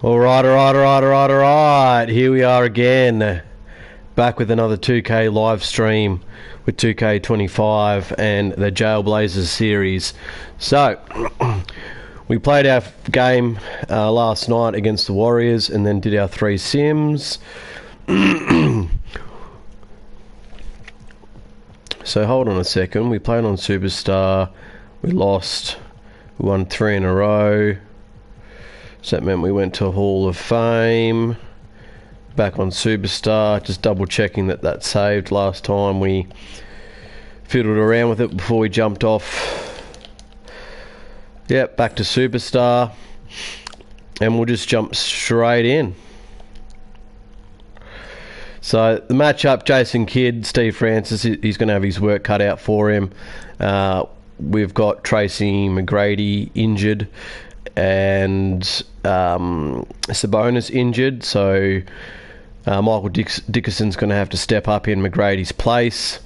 All right. Here we are again, back with another 2K live stream with 2K25 and the Jailblazers series. So, we played our game last night against the Warriors and then did our 3 sims. So hold on a second. We played on Superstar. We lost. We won 3 in a row. So that meant we went to Hall of Fame. Back on Superstar. Just double checking that saved last time. We fiddled around with it before we jumped off. Yep, back to Superstar. And we'll just jump straight in. So the matchup, Jason Kidd, Steve Francis, he's going to have his work cut out for him. We've got Tracy McGrady injured and Sabonis injured. So Michael Dickerson's going to have to step up in McGrady's place.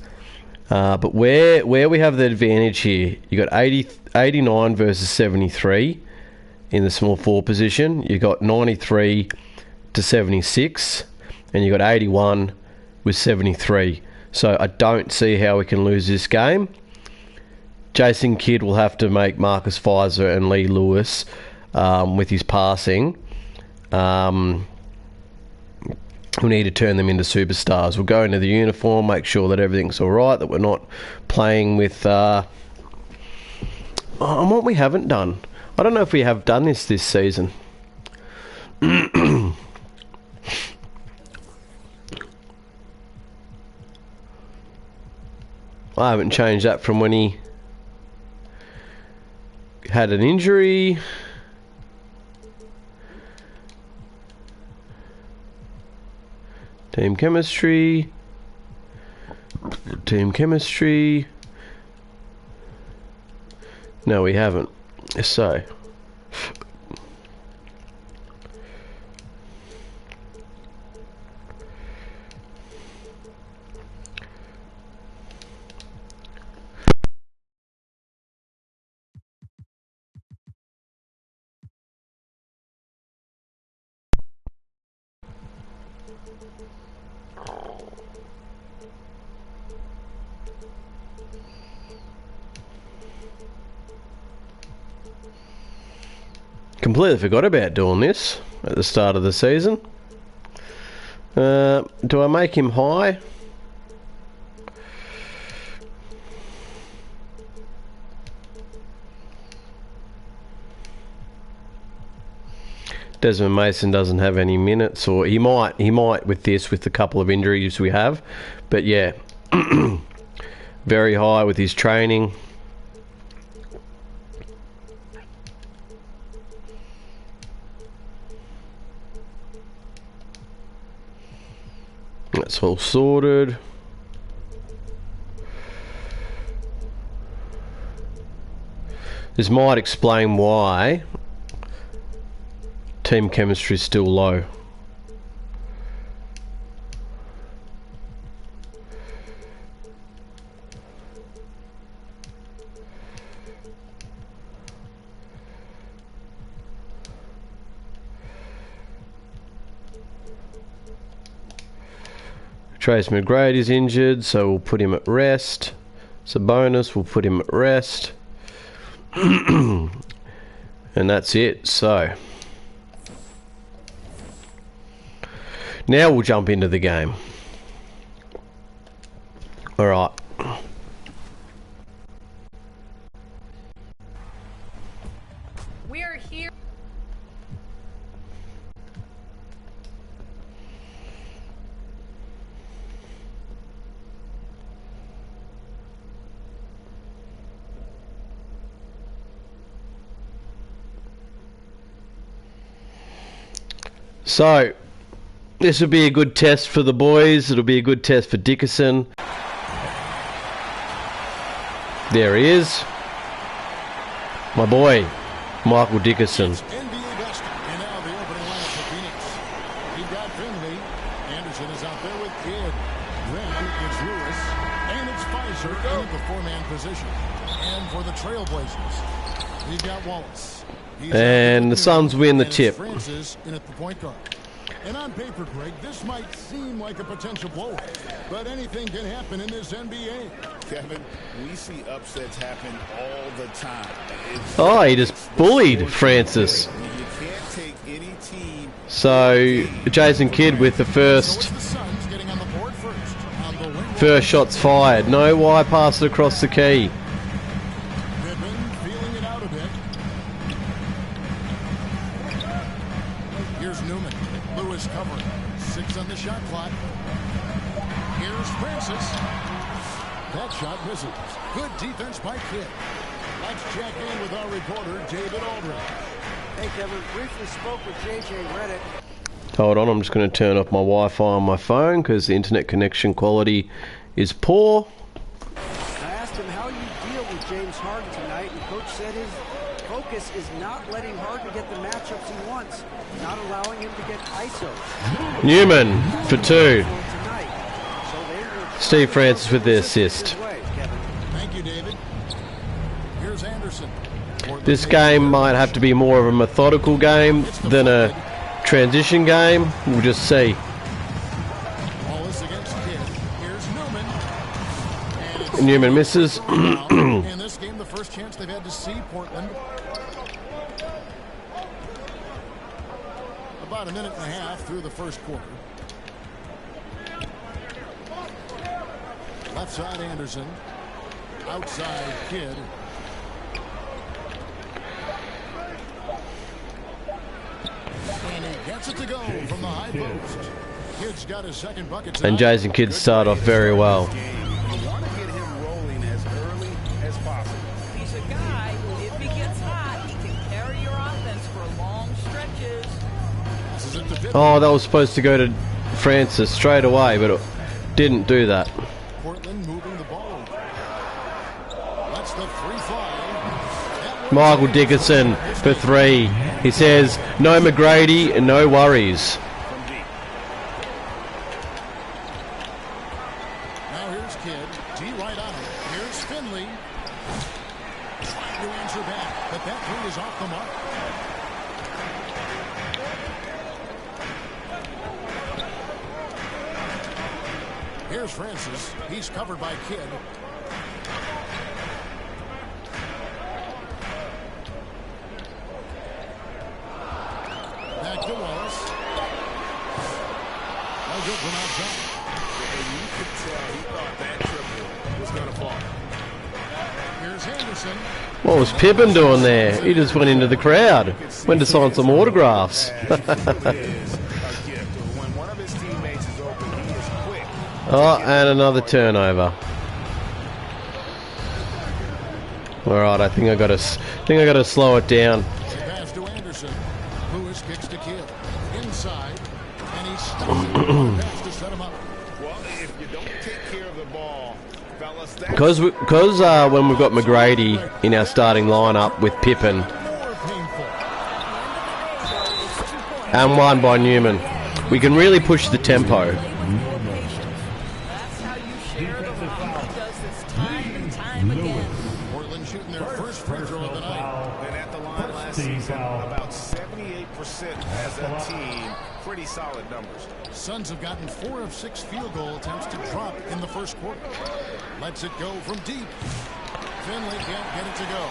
But where we have the advantage here, you got 89 versus 73 in the small forward position. You got 93 to 76. And you got 81 with 73. So I don't see how we can lose this game. Jason Kidd will have to make Marcus Fizer and Lee Lewis with his passing. We need to turn them into superstars. We'll go into the uniform, make sure that everything's all right, that we're not playing with... what we haven't done. I don't know if we have done this season. I haven't changed that from when he had an injury. Team chemistry. Team chemistry. No, we haven't. So. Completely forgot about doing this at the start of the season. Do I make him high? Desmond Mason doesn't have any minutes, or he might with the couple of injuries we have. But yeah, very high with his training. That's all sorted. This might explain why team chemistry is still low. Trace McGrady's injured, so we'll put him at rest. Sabonis, we'll put him at rest. And that's it. So now we'll jump into the game. All right. We are here. So, this will be a good test for the boys. It'll be a good test for Dickerson. There he is. My boy, Michael Dickerson. NBA best, and now the opening lineup for Phoenix. You've got Finley. Anderson is out there with Kidd. Then it's Lewis. And it's Fizer in the four-man position. And for the Trailblazers, you've got Wallace. He's And the Suns win the and it's tip. Francis in at the point guard. And on paper, Greg, this might seem like a potential blowout, but anything can happen in this NBA. Kevin, we see upsets happen all the time. Oh, he just bullied Francis. You can't take any team. So Jason Kidd with the So first it's the Suns getting on the board first. On the wing, shots fired. No wide pass it across the key. Pippen feeling it out a bit. Here's Newman. Lewis covering. 6 on the shot clock. Here's Francis. That shot misses. Good defense by Kidd. Let's check in with our reporter, David Aldridge. Hey, Kevin, briefly spoke with J.J. Redick. Hold on, I'm just going to turn off my Wi-Fi on my phone because the internet connection quality is poor. I asked him how you deal with James Harden tonight, and Coach said his focus is not letting Harden get the matchups he wants, not allowing him to get ISO. Newman for 2. Tonight. So they will Steve Francis with the assist. way, Kevin. Thank you, David. Here's Anderson. This game might have to be more of a methodical game than a transition game. We'll just see. Ball is against Kidd. Here's Newman. And it's Newman misses. in this game, the first chance they've had to see Portland. About a minute and a half through the first quarter. Left side Anderson. Outside Kidd. And he gets it to go from the high post. Kidd's got his second bucket tonight. And Jason Kidd start off very well. You want to get him rolling as early as possible. He's a guy who, if he gets hot, he can carry your offense for long stretches. Passes it to Pippen. Oh, that was supposed to go to Francis straight away, but it didn't do that. Portland moving the ball. That's the free fly. Michael Dickinson for 3. He says, no McGrady and no worries. From deep. Now here's Kidd. T right on it. Here's Finley. Trying to answer back, but that three is off the mark. Here's Francis. He's covered by Kidd. Back to Wallace. No good from outside. And you could tell he thought that triple was going to fall. Here's Anderson. What was Pippen doing there? He just went into the crowd. Went to sign some autographs. It really is a gift. When one of his teammates is open, he is quick. Oh, and another turnover. All right, I think I got to slow it down. Pass to Anderson. Lewis kicks to Kidd. Inside. And he stops it. Pass to set him up. Well, if you don't take care of the ball, fellas, that's Because when we've got McGrady in our starting lineup with Pippen More painful. and one by Newman, we can really push the tempo. That's how you share the rock. He does this time and time again. Portland shooting their first free throw of the night. been at the line last season, about 78% as a team. Pretty solid numbers. Suns have gotten 4 of 6 field goal attempts to drop in the first quarter. Lets it go from deep. Finley can't get it to go.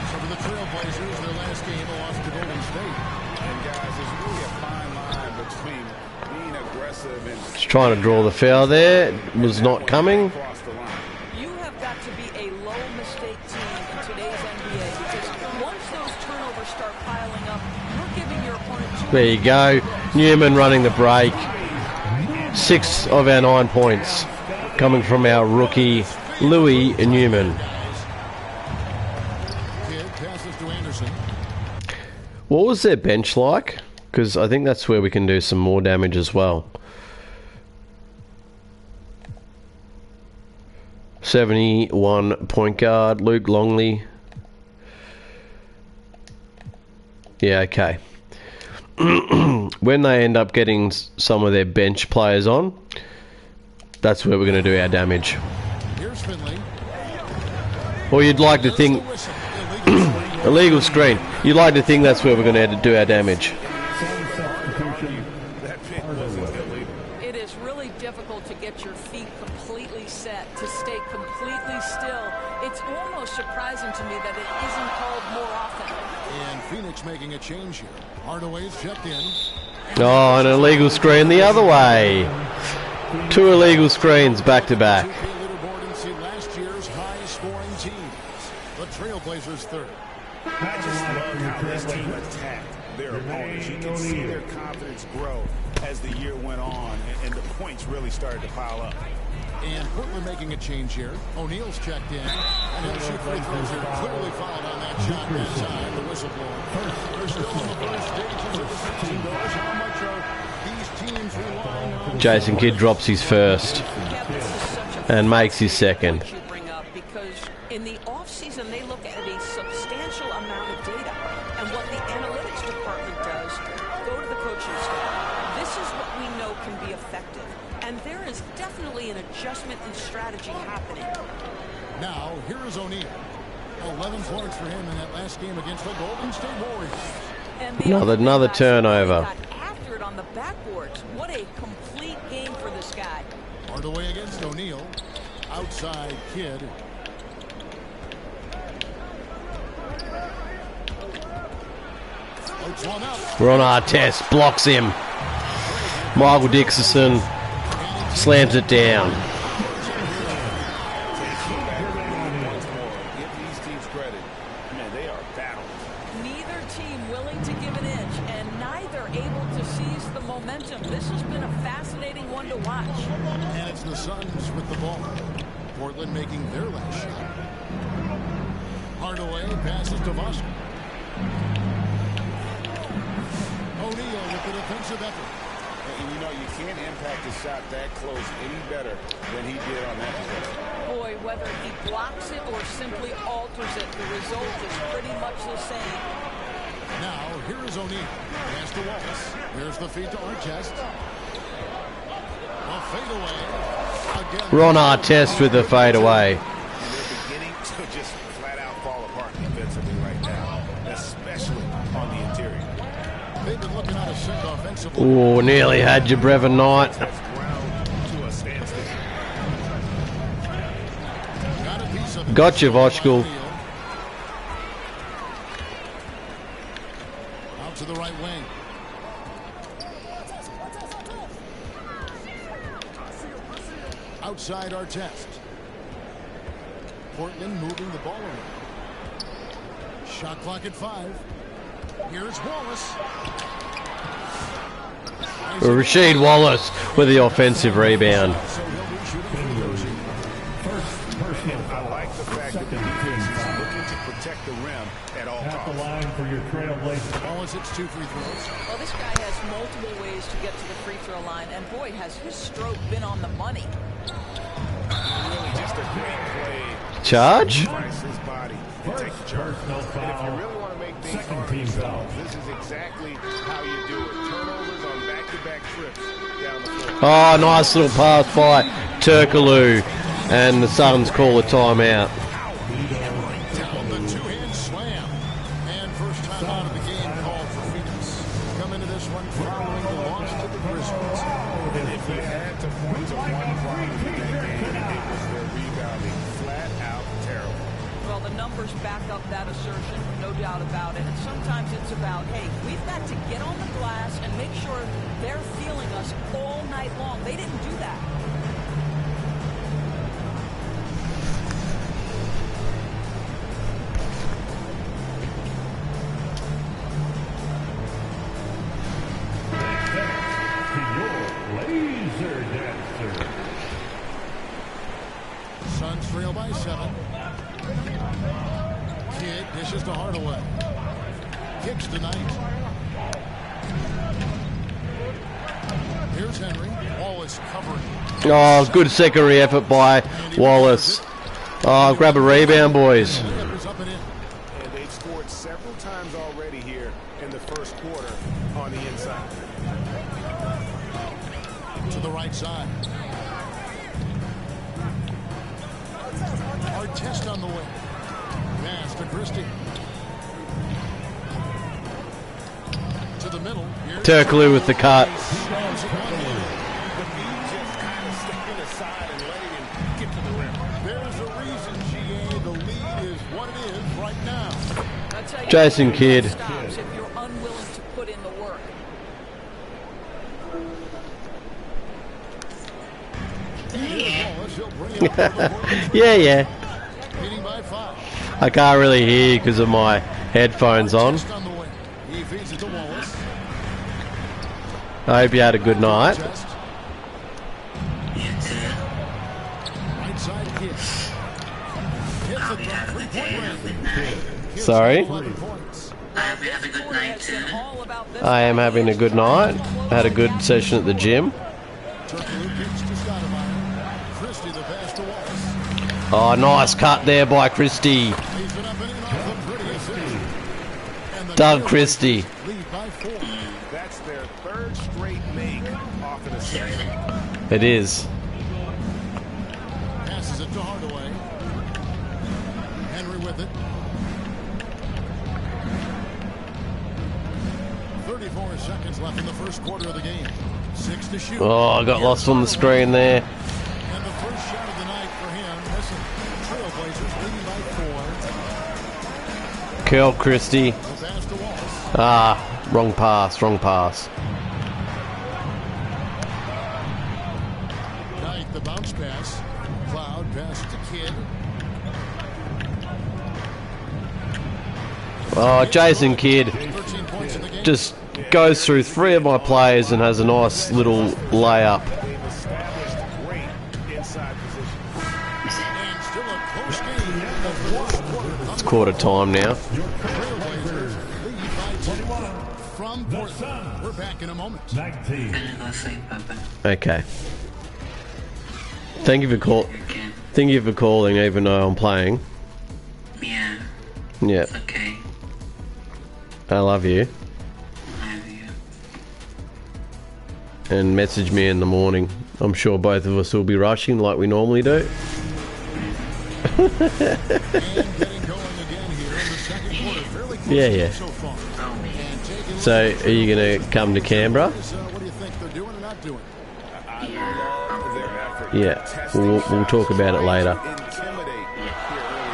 So for the Trailblazers, their last game lost to Golden State. And guys, there's really a fine line between being aggressive and Just trying to draw the foul there. Was not coming. across the line. You have got to be a low mistake team in today's NBA because once those turnovers start piling up, you're giving your opponent too There you go. Newman running the break. 6 of our 9 points coming from our rookie Louis Newman. Kidd passes to Anderson. What was their bench like? Because I think that's where we can do some more damage as well. 71 point guard, Luke Longley. Yeah, okay. When they end up getting some of their bench players on, that's where we're going to do our damage. Here's Finley. Or you'd like to There's think the whistle. Illegal Illegal screen. You like to think that's where we're going to do our damage. It is really difficult to get your feet completely set, to stay completely still. It's almost surprising to me that it isn't called more often. And Phoenix making a change here. Hardaway's checked in. Oh, an illegal screen the other way. 2 illegal screens back to back. Leaderboard and see last year's high-scoring teams. The Trailblazers third. I just love how this team attacked their opponents. You can see their confidence grow as the year went on, and the points really started to pile up. And Portland making a change here. O'Neal's checked in. And he'll shoot free throws here. Clearly fouled on that shot that time. The whistle blowing. They're still in the first stages of the season, guys. How much are these teams relying on? Jason Kidd drops his first and makes his second. You bring up because in the offseason they look at a substantial amount of data, and what the analytics department does, go to the coaching staff. This is what we know can be effective, and there is definitely an adjustment in strategy happening. Now, here is O'Neal. 11 points for him in that last game against the Golden State Warriors. And the Another turnover. got after it on the backboards. What a complete game for this guy. Hardaway against O'Neal. Outside Kidd. Floats one up. Ron Artest blocks him. Michael Dixon slams it down. Give these teams credit. Man, they are battling. Neither team willing to give an inch, and neither able to seize the momentum. This has been a fascinating one to watch. And it's the Suns with the ball. Portland making their last shot. Hardaway passes to Vosk. O'Neal with the defensive effort. And you know, you can't impact a shot that close any better than he did on that possession. Boy, whether he blocks it or simply alters it, the result is pretty much the same. Now, here is O'Neal. Pass to Wallace. There's the feed to Artest. A fadeaway. Again. Ron Artest with the fadeaway. They're beginning to just flat out fall apart defensively right now, especially on the interior. They've been looking out of sync offensively. Oh, nearly had you, Brevin Knight. That's ground to a standstill. Got a piece of it. Gotcha, Voshkul. Out to the right wing. Outside Artest. Portland moving the ball around. Shot clock at 5. Here's Wallace. Rasheed Wallace with the offensive rebound. So he'll be shooting free throws here. I like the fact that the defense is looking to protect the rim at all At the costs. line for your Trailblazers. Wallace hits 2 free throws. Well, this guy has multiple ways to get to the free throw line, and boy, has his stroke been on the money. Really just a great play. Charge? Price his body and take the charge. Personal And if you foul. really want to make things Second hard on team yourself, foul. this is exactly how you do it. Turnovers on back-to-back trips down the floor. Oh, nice little pass by Turkoglu. And the Suns call a timeout. Down the two-hand slam. And first time out of the game called for Phoenix. Come into this one following the loss to the Grizzlies. And if you had to point to one problem in that game, it was their rebounding. Flat out terrible. Well, the numbers back up that assertion, no doubt about it. And sometimes it's about, hey, we've got to get on the glass and make sure they're feeling us all night long. They didn't do that. Laser Dancer. Suns trail by 7. Kidd dishes to Hardaway. Kicks tonight. Here's Henry. Wallace covering. Oh, good secondary effort by Wallace. Oh, grab a rebound, boys. Clippers up and in. And they've scored several times already here in the first quarter on the inside. To the right side. Artest on the way. Pass to Christie. To the middle. Here's Turkaloo with the cut. The lead just kind of stepping aside and letting him get to the rim. There's a reason, GA. The lead is what it is right now. I'll tell you, Jason Kidd. stops if you're unwilling to put in the work. Wallace, he'll bring it up to the board. Yeah. Leading by 5. I can't really hear because of my headphones on. Just on the wing. He feeds it to Wallace. I hope you had a good night. Chest. Right side kick. Hits it from 3-point range. Sorry. 11 points. Have a good night too. All about this. I am having a good night. Had a good session at the gym. Turkaloo kicks to Stoudemire. Christie the pass to Wallace. Oh, nice cut there by Christie. He's been up and in off the pretty assist. And the Doug Trailblazers Christie. lead by 4. That's their third straight make off an assist. Seriously. It is. Passes it to Hardaway. Henry with it. 34 seconds left in the first quarter of the game. 6 to shoot. Oh, I got lost on the screen there. And the first shot of the night for him. Listen, Trailblazers leading by 4. Curl Christie. The pass to Wallace. Ah, wrong pass. Knight, the bounce pass. Cloud pass to Kidd. Oh, Jason Kidd 13 points in the game. just goes through 3 of my players and has a nice little layup. They've established great inside position. And still a close game in the fourth quarter. It's quarter time now. Trailblazers lead by 2 from Portland. We're back in a moment. 19. Gonna go sleep, Papa. Okay. Thank you for Okay. Thank you for calling, even though I'm playing. Yeah, Yeah, okay. I love you. I have you. And message me in the morning. I'm sure both of us will be rushing like we normally do. And getting going again here in the second quarter. Fairly close Yeah. so far. Oh, me. And take a look So, at are you gonna come to Canberra? this, what do you think they're doing or not doing? I love their effort. Yeah, Testing we'll shots, talk about it later. trying to intimidate here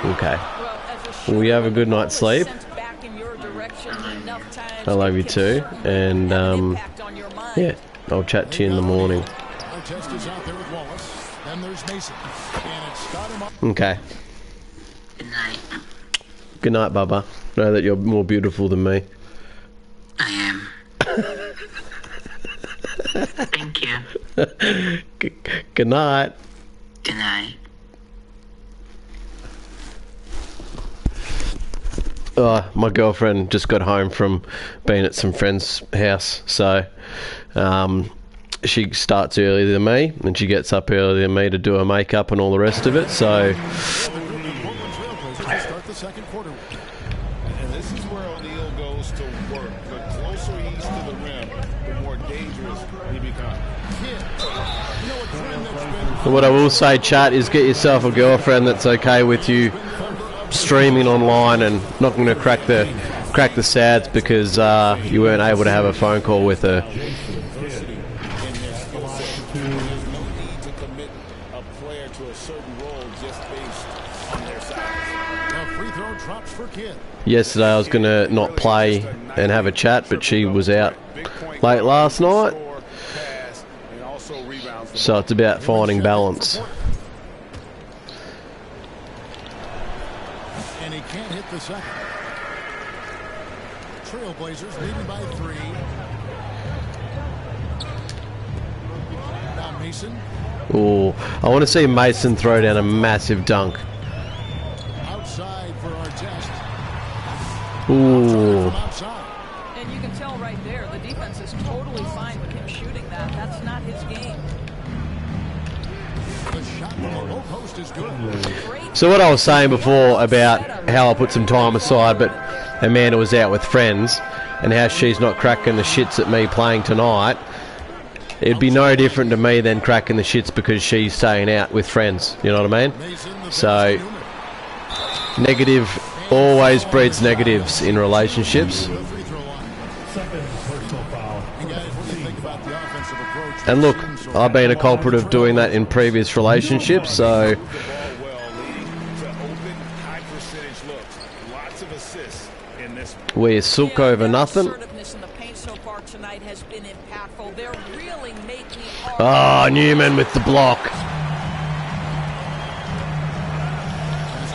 early. Okay. Well, as a Will you have a good night's sleep? sent back in your direction enough times I love you it too. can certainly And, have an impact on your mind. yeah, I'll chat to you in the morning. Artest is out there with Wallace. Then there's Mason. And it's Stoudemire. Okay. Good night. Good night, Bubba. Know that you're more beautiful than me. I am. Thank you. Good night. Good night. My girlfriend just got home from being at some friend's house, so she starts earlier than me, and she gets up earlier than me to do her makeup and all the rest of it. So Portland Trailblazers start the second quarter. And this is where O'Neal goes to work. The closer he's to the rim, the more dangerous he becomes. Kidd. You know, a trend that's been what I will say, chat, is get yourself a girlfriend that's okay with you streaming online and not going to crack the sads because you weren't able to have a phone call with her. Diversity in their skill set. There's no need to commit a player to a certain role just based on their size. a free throw drops for Kidd. Yesterday I was going to not play and have a chat, but she was out Big point late last night, score, pass, and also rebounds. so it's about finding balance. And he can't hit the second. Trailblazers leading by 3. Now Mason Ooh, I want to see Mason throw down a massive dunk. outside for Artest. Ooh, From outside. And you can tell right there, the defense is totally fine with him shooting that. That's not his game. The shot from the low post is good. Great. so what I was saying before about how I put some time aside, but Amanda was out with friends, and how she's not cracking the shits at me playing tonight. It'd be no different to me than cracking the shits because she's staying out with friends. You know what I mean? Mason, the So pass to Newman. negative always breeds negatives in relationships. The free throw line. Second personal foul. And guys, what do you think about the offensive approach? And look, I've been a culprit of doing that in previous relationships, so The ball well, leading to open, high percentage looks. Lots of assists in this one. we're silk over nothing. Assertiveness in the paint so far tonight has been impactful. They're really making Ah, Newman with the block. Pass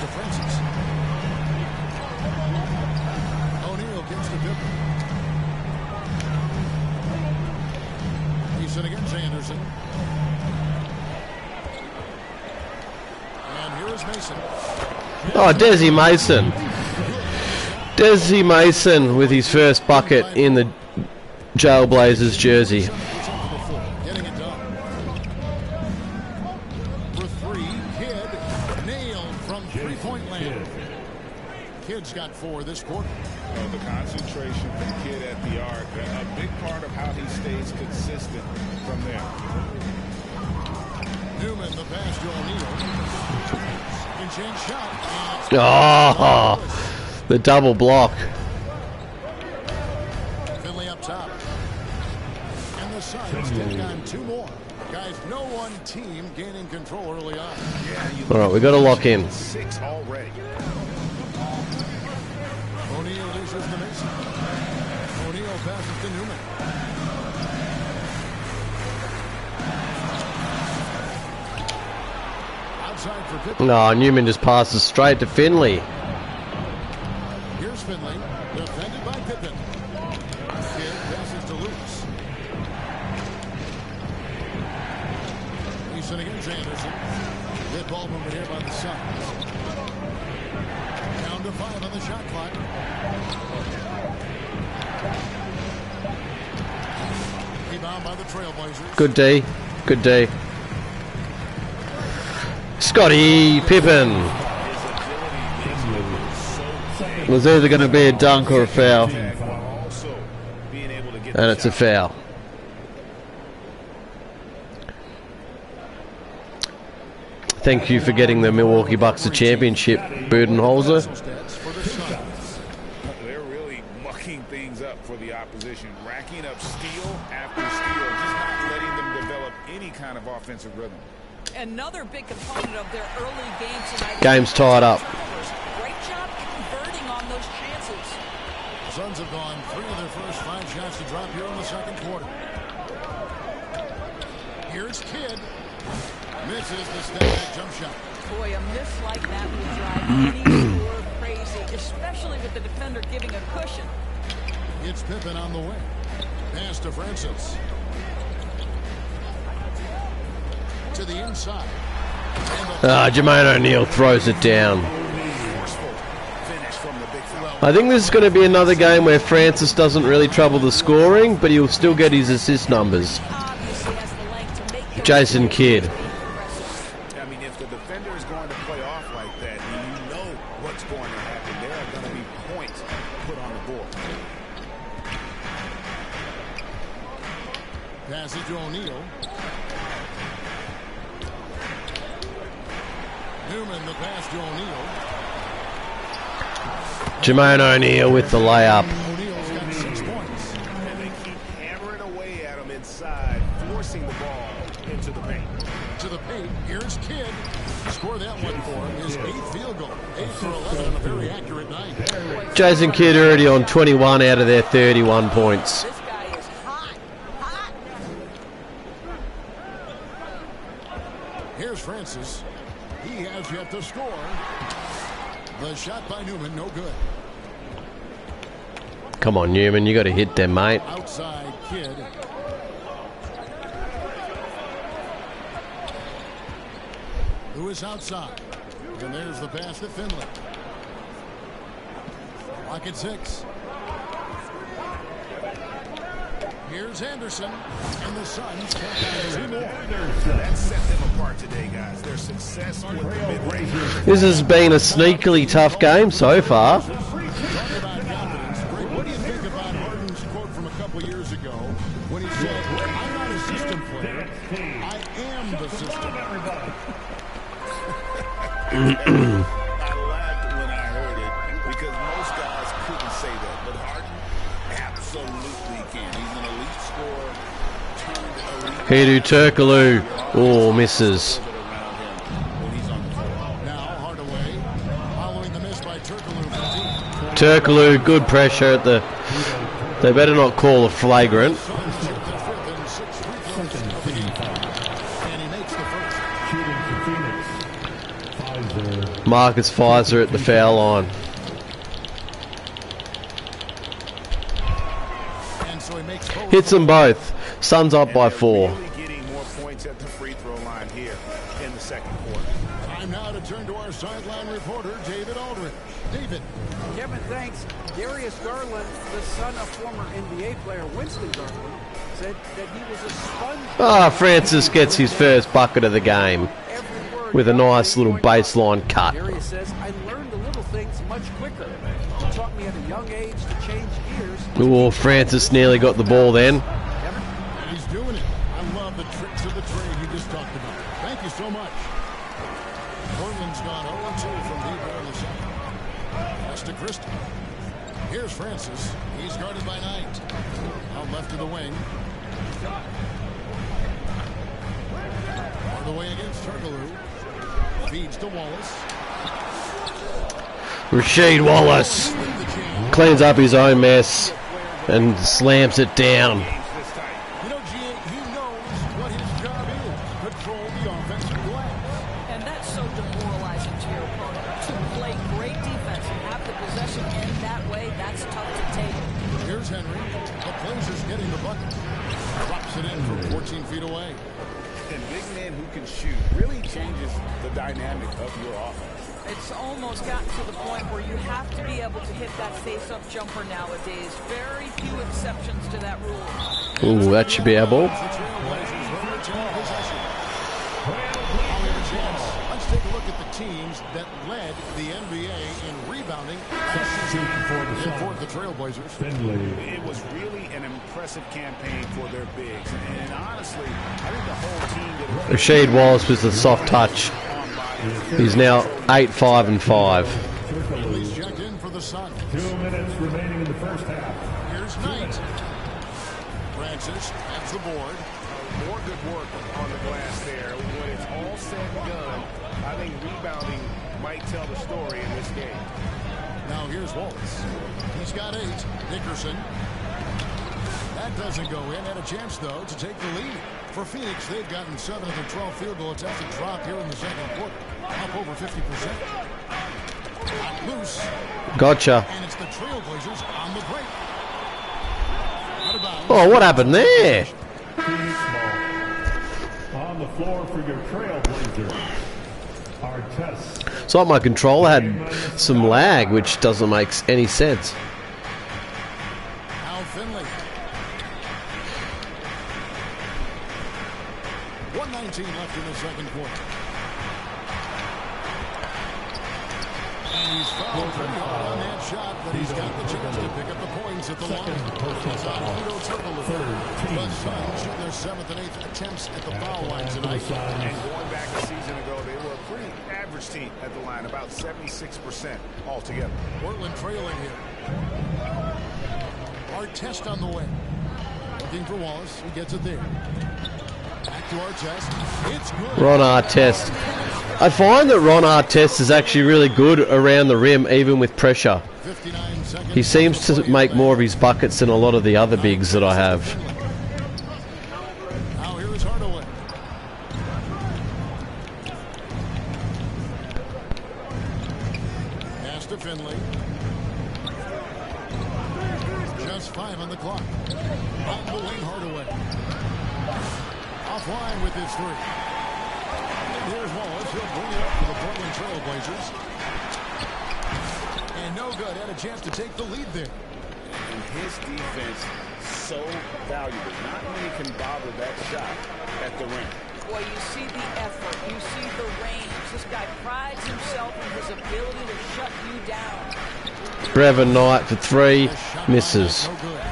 to Francis. O'Neal gets to Pippen. He's in against Anderson. And here is Mason. Oh, Desi Mason. Desi Mason with his first bucket in the Jailblazers jersey. Getting it done. For three, Kidd nailed from three-point land. Kidd's got 4 this quarter. The concentration from Kidd at the arc, a big part of how he stays consistent from there. Newman, the pass to O'Neal. Can change shot. Oh, the double block. Finley up top. And the Suns take on 2 more. Guys, no one team gaining control early on. All right, we got to lock in. 6 already. O'Neal loses to Mason. O'Neal passes to Newman. Outside for Pippen. No, Newman just passes straight to Finley. Here's Finley, defended by Pippen. Kidd passes to Lewis. He's in against Anderson. Good ball movement here by the Suns. Down to 5 on the shot clock. Rebound by the Trailblazers. Good D. Good D. Scottie Pippen. It was either going to be a dunk or a foul. Also being able to get And it's a foul. Thank you for getting the Milwaukee Bucks a championship, Budenholzer. Stats for the Suns. They're really mucking things up for the opposition, racking up steal after steal, just not letting them develop any kind of offensive rhythm. another big component of their early game tonight. Game's tied up. Great job converting on those chances. The Suns have gone 3 of their first 5 shots to drop here in the second quarter. Here's Kidd. Misses the step-back jump shot. Boy, a miss like that would drive any scorer crazy, especially with the defender giving a cushion. It's Pippen on the wing. Pass to Francis. To the inside. Jermaine O'Neal throws it down. Forceful finish from the big foul. I think this is going to be another game where Francis doesn't really trouble the scoring, but he'll still get his assist numbers. Obviously has the length to make the Jason Kidd. I mean, if the defender is going to play off like that, you know what's going to happen. There are going to be points put on the board. Pass it to O'Neal. Newman, the pass to O'Neal. Jermaine O'Neal with the layup. O'Neal's got 6 points. And they keep hammering away at him inside, forcing the ball into the paint. To the paint. Here's Kidd. Score that one for him. His 8th field goal. 8 for 11 on a very accurate night. Jason Kidd already on 21 out of their 31 points. This guy is hot. Hot. Here's Francis. He has yet to score. The shot by Newman, no good. Come on, Newman, you got to hit them, mate. Outside Kidd. Lewis outside. And there's the pass to Finley. Lock at 6. Here's Anderson. And the Suns take 2 more. That set them apart today, guys. Their success with the mid-range. This has been a sneakily tough game so far. Talk about confidence. Greg, what do you think about Harden's quote from a couple years ago when he said, I'm not a system player, I am the system. I laughed when I heard it absolutely can. He's an elite scorer, turned elite. Hedo Turkoglu. Oh, misses. Now Hardaway following the miss by Turkoglu from deep. Turkoglu, good pressure at the... They better not call a flagrant. Suns shoot their fifth and sixth free throws of the game. And he makes the first. Shooting for Phoenix. Pfizer. Marcus Pfizer at the foul line. And so he makes both. Hits them both. Suns up by 4. Really getting more points at the free throw line here in the second quarter. Time now to turn to our sideline reporter, David Aldridge. David. Kevin, thanks. Darius Garland, the son of former NBA player Winston Garland, said that he was a sponge. Ah, Francis gets his first bucket of the game Every word with a got nice to the little point. baseline cut. Darius says, I learned the little things much quicker. He taught me at a young age to change gears. Oh, Francis nearly got the ball then. Kevin? And he's doing it. I love the tricks of the trade you just talked about. Thank you so much. Portland's gone 0-2 from deep there in the second. Pass to Christie. Here's Francis. He's guarded by Knight. Out left to the wing. Hardaway against Turkoglu. Feeds to Wallace. Rasheed Wallace cleans up his own mess and slams it down. You know, G.A., he knows what his job is. Control the offensive glass. And that's so demoralizing to your opponent. To play great defense and have the possession end that way, that's tough to take. Here's Henry. The Blazers getting the bucket. Drops it in from 14 feet away. And big man who can shoot really changes the dynamic of your offense. It's almost gotten to the point where you have to be able to hit that face-up jumper nowadays. Very few exceptions to that rule. Ooh, that should be our ball. The Trailblazers will retain possession. Now we have a chance. Let's take a look at the teams that led the NBA in rebounding last season. For the Trailblazers. Finley. It was really an impressive campaign for their bigs. And honestly, I think the whole team did a Rasheed Wallace with the soft touch. He's now 8-5 and 5. Finley's checked in for the Suns. 2 minutes remaining in the first half. Here's Knight. Francis has the board. more good work on the glass there. When it's all said and done, I think rebounding might tell the story in this game. Now here's Wallace. He's got 8. Dickerson. That doesn't go in. Had a chance, though, to take the lead. For Phoenix, they've gotten 7 of their 12 field goal attempts to drop here in the second quarter. Up over 50%. Out loose. Gotcha. And it's the Trailblazers on the break. Out of bounds. Oh, what happened there? Phoenix ball. On the floor for your Trailblazers. Artest. It's like my controller had some lag, which doesn't make any sense. Now Finley. 1:19 left in the second quarter. And he's fouled pretty hard on that shot, but he's got the chance to pick up the points at the line. It's on Hedo Turkoglu. The Suns shoot their 7th and 8th attempts at the foul line tonight. And going back a season ago, they were a pretty average team at the line, about 76% altogether. Portland trailing here. Artest on the way. Looking for Wallace. He gets it there. Back to Artest. It's good. Ron Artest. I find that Ron Artest is actually really good around the rim, even with pressure. 59 seconds. He seems to make more of his buckets than a lot of the other bigs that I have. Now here is Hardaway. Pass to Finley. Just 5 on the clock. On the wing, Hardaway. Offline with his 3. And here's Wallace. He'll bring it up for the Portland Trailblazers. And no good. Had a chance to take the lead there. And his defense so valuable. Not many can bother that shot at the rim. Boy, you see the effort, you see the range. This guy prides himself in his ability to shut you down. Trevor Knight for 3, misses. No good.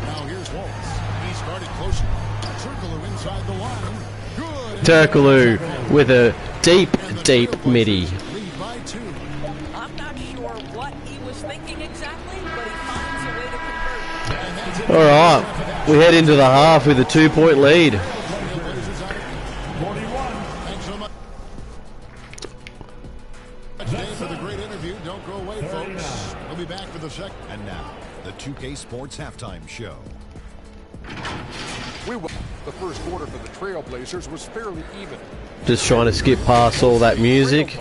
Now here's Wallace. He started closer. Turkoglu inside the line. Good. Turkoglu with a deep midi. Lead by 2. I'm not sure what he was thinking exactly, but he finds a way to convert. All right, we head into the half with a 2-point lead. Thanks so much. Dave for the great interview. Don't go away, folks. We'll be back for the second. And now, the 2K Sports Halftime Show. The first quarter for the Trailblazers was fairly even. Just trying to skip past all that music.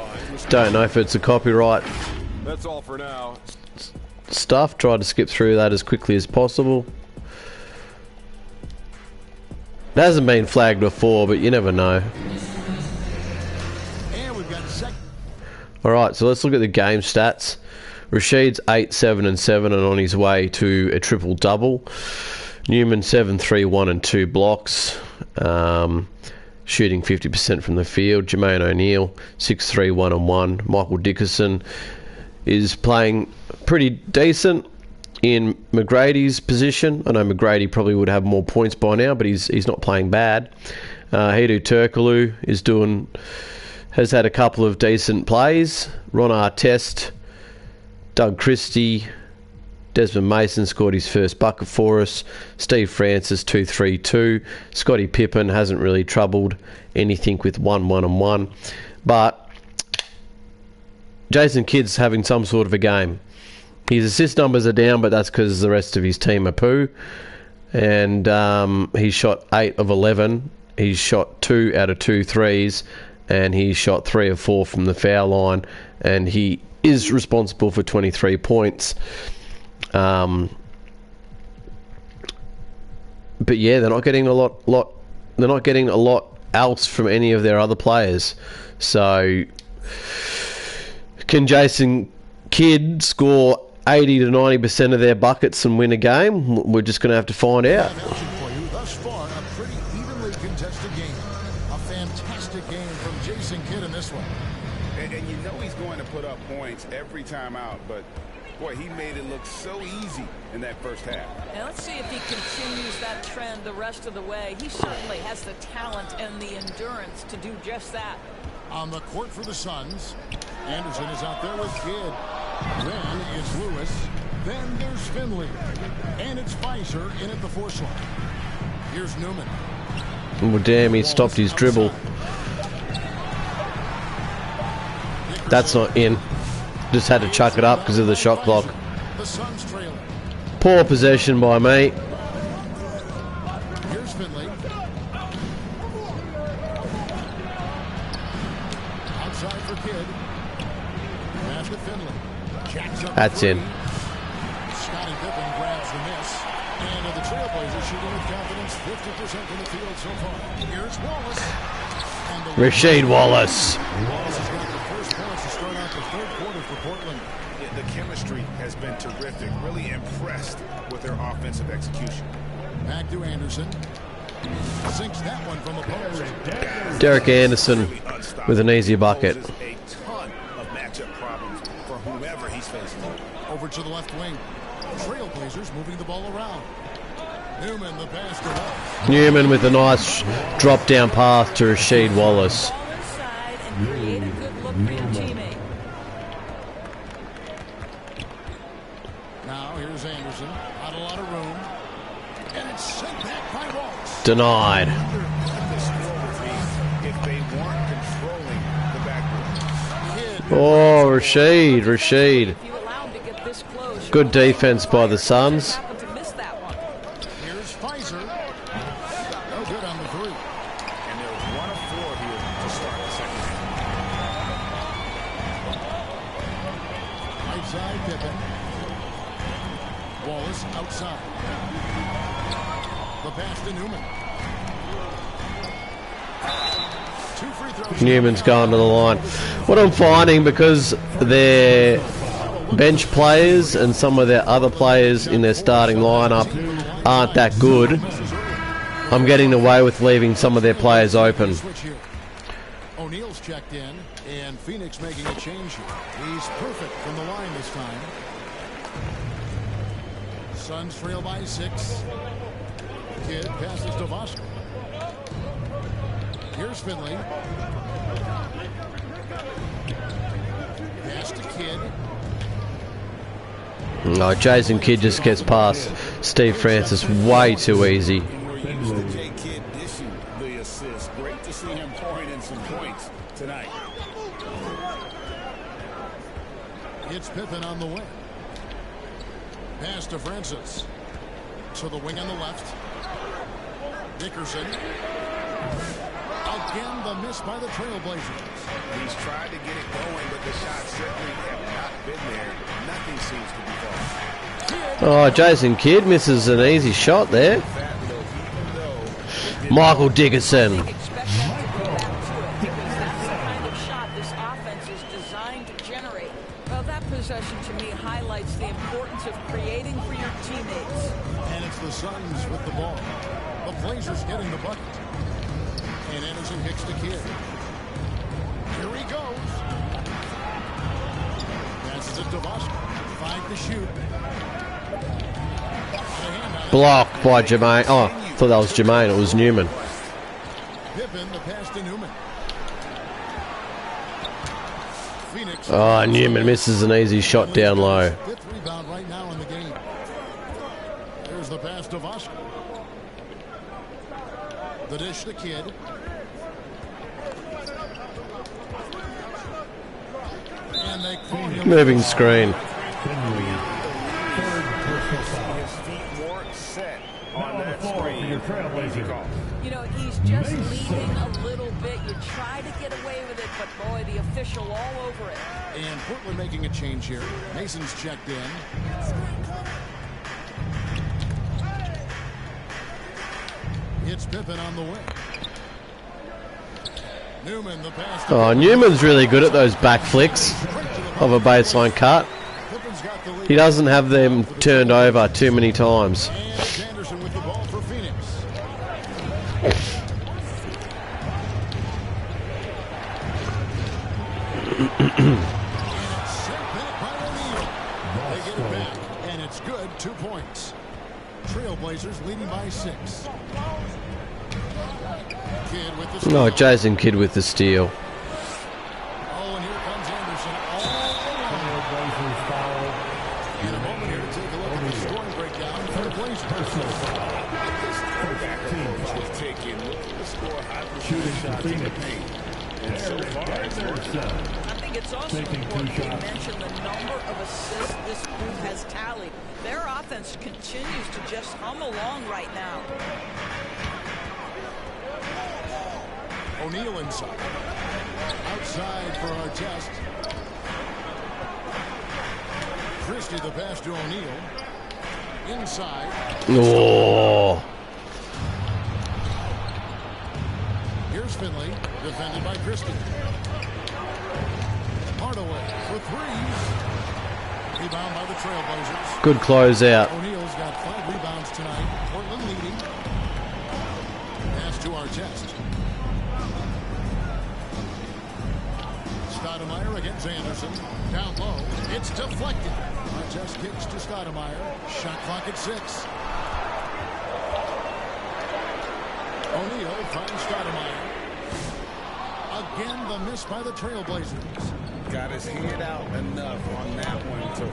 Don't know if it's a copyright That's all for now. stuff. Try to skip through that as quickly as possible. It hasn't been flagged before, but you never know. And we've got second. Alright, so let's look at the game stats. Rashid's 8, 7 and 7 and on his way to a triple-double. Newman 7, 3, 1 and 2 blocks. Shooting 50% from the field. Jermaine O'Neal 6, 3, 1 and 1. Michael Dickerson is playing pretty decent in McGrady's position. I know McGrady probably would have more points by now, but he's not playing bad. Hedo Turkoglu has had a couple of decent plays. Ron Artest, Doug Christie, Desmond Mason scored his first bucket for us. Steve Francis 2-3-2. Scottie Pippen hasn't really troubled anything with 1-1-1. But Jason Kidd's having some sort of a game. His assist numbers are down, but that's because the rest of his team are poo. And he shot 8 of 11. He's shot 2 out of 2 threes. And he shot 3 of 4 from the foul line. And he is responsible for 23 points. But yeah, they're not getting a lot. They're not getting a lot else from any of their other players. So, can Jason Kidd score 80 to 90% of their buckets and win a game? We're just going to have to find out. For you thus far, a pretty evenly contested game. A fantastic game from Jason Kidd in this one. And you know he's going to put up points every time out, but boy, he made it look so easy in that first half. Now let's see if he continues that trend the rest of the way. He certainly has the talent and the endurance to do just that. On the court for the Suns, Anderson is out there with Kidd. Then it's Lewis. Then there's Finley. And it's Pfizer in at the force line. Here's Newman. Well, damn, he stopped his dribble. That's not in. Just had to chuck it up because of the shot clock. The Suns trailing. Poor possession by me. Here's Finley. Outside for Kidd. Pass to Finley. Jacks up. That's in. Scottie Pippen grabs the miss. And the Trailblazers shooting with confidence 50% from the field so far. Here's Wallace. And the Rasheed Wallace. Wallace has got the first points to start out the third quarter for Portland. The chemistry has been terrific. Really impressed with their offensive execution. Back to Anderson. Sinks that one from the post. Derek Anderson with an easy bucket. Poses a ton of matchup problems for whomever he's facing. Over to the left wing. Trailblazers moving the ball around. Newman, the pass to Wallace. Newman with a nice drop down pass to Rasheed Wallace. Ball inside and create a good look for your teammate. Now here's Anderson. Not a lot of room. And it's sent back by Wallace. Denied. The score would be if they weren't controlling the backboard. Kidd. Oh, Rasheed. If you allow him to get this close, Good defense by the Suns. happened to miss that one. Here's Pfizer. No good on the three. And they're 1 of 4 here to start the second half. Right side, Pippen. Wallace outside. The pass to Newman. 2 free throws. Newman's going to the line. What I'm finding, because their bench players and some of their other players in their starting lineup aren't that good, I'm getting away with leaving some of their players open. Switch here. O'Neal's checked in, and Phoenix making a change here. He's perfect from the line this time. Suns trail by 6. Kidd passes to Vosser. Here's Finley. Pass to Kidd. No, Jason Kidd just gets past Steve Francis way too easy. We're used to J. Kidd dishing the assist. Great to see him pouring in some points tonight. It's Pippen on the wing. Pass to Francis. To the wing on the left. Dickerson. Again, the miss by the Trailblazers. He's tried to get it going, but the shots certainly have not been there. Nothing seems to be falling. Oh, Jason Kidd misses an easy shot there. Michael Dickerson. Expect them to go back to it because that's the kind of shot this offense is designed to generate. Well, that possession to me highlights the importance of creating for your teammates. And it's the Suns with the ball. The Blazers getting the bucket. And Anderson Hicks to Kidd. Here he goes. Passes it to Vosker. 5 to shoot. Blocked by Jermaine. Oh, I thought that was Jermaine. It was Newman. Pippen, the pass to Newman. Phoenix. Oh, Newman misses an easy shot down low. 5th rebound right now in the game. There's the pass to Vosker. The dish to Kidd. And they call him. Moving screen. His feet weren't set on that screen. You know, he's just leading a little bit. You try to get away with it, but boy, the official all over it. And Portland making a change here. Mason's checked in. It's Pippen on the wing. Newman, the pass to Oh, Newman's really good at those back flicks of a baseline cut. Pippen's got the lead. He doesn't have them turned over too many times. And Anderson with the ball for Phoenix. And it's sent back by O'Neal. They get it back, and it's good. 2 points. Trailblazers leading by 6. Kidd with the steal. No, Jason Kidd with the steal. Oh, and here comes Anderson. All alone. In a moment here to take a look at the scoring breakdown for the Blazers. Taking look at the score, high percentage shots in the paint. And so far, it's working. I think it's also important to mention the number of assists this group has tallied. Their offense continues to just hum along right now. O'Neal inside. Outside for our test. Christie the pass to O'Neal. Inside. Oh, Here's Finley. Defended by Christie. Hardaway for threes. Rebound by the Trailblazers. good closeout. O'Neal's got 5 rebounds tonight. Portland leading. Pass to our test. Stoudemire against Anderson. Down low. It's deflected. Artest kicks to Stoudemire. Shot clock at 6. O'Neal finds Stoudemire. Again, the miss by the Trailblazers. Got his head out enough on that one to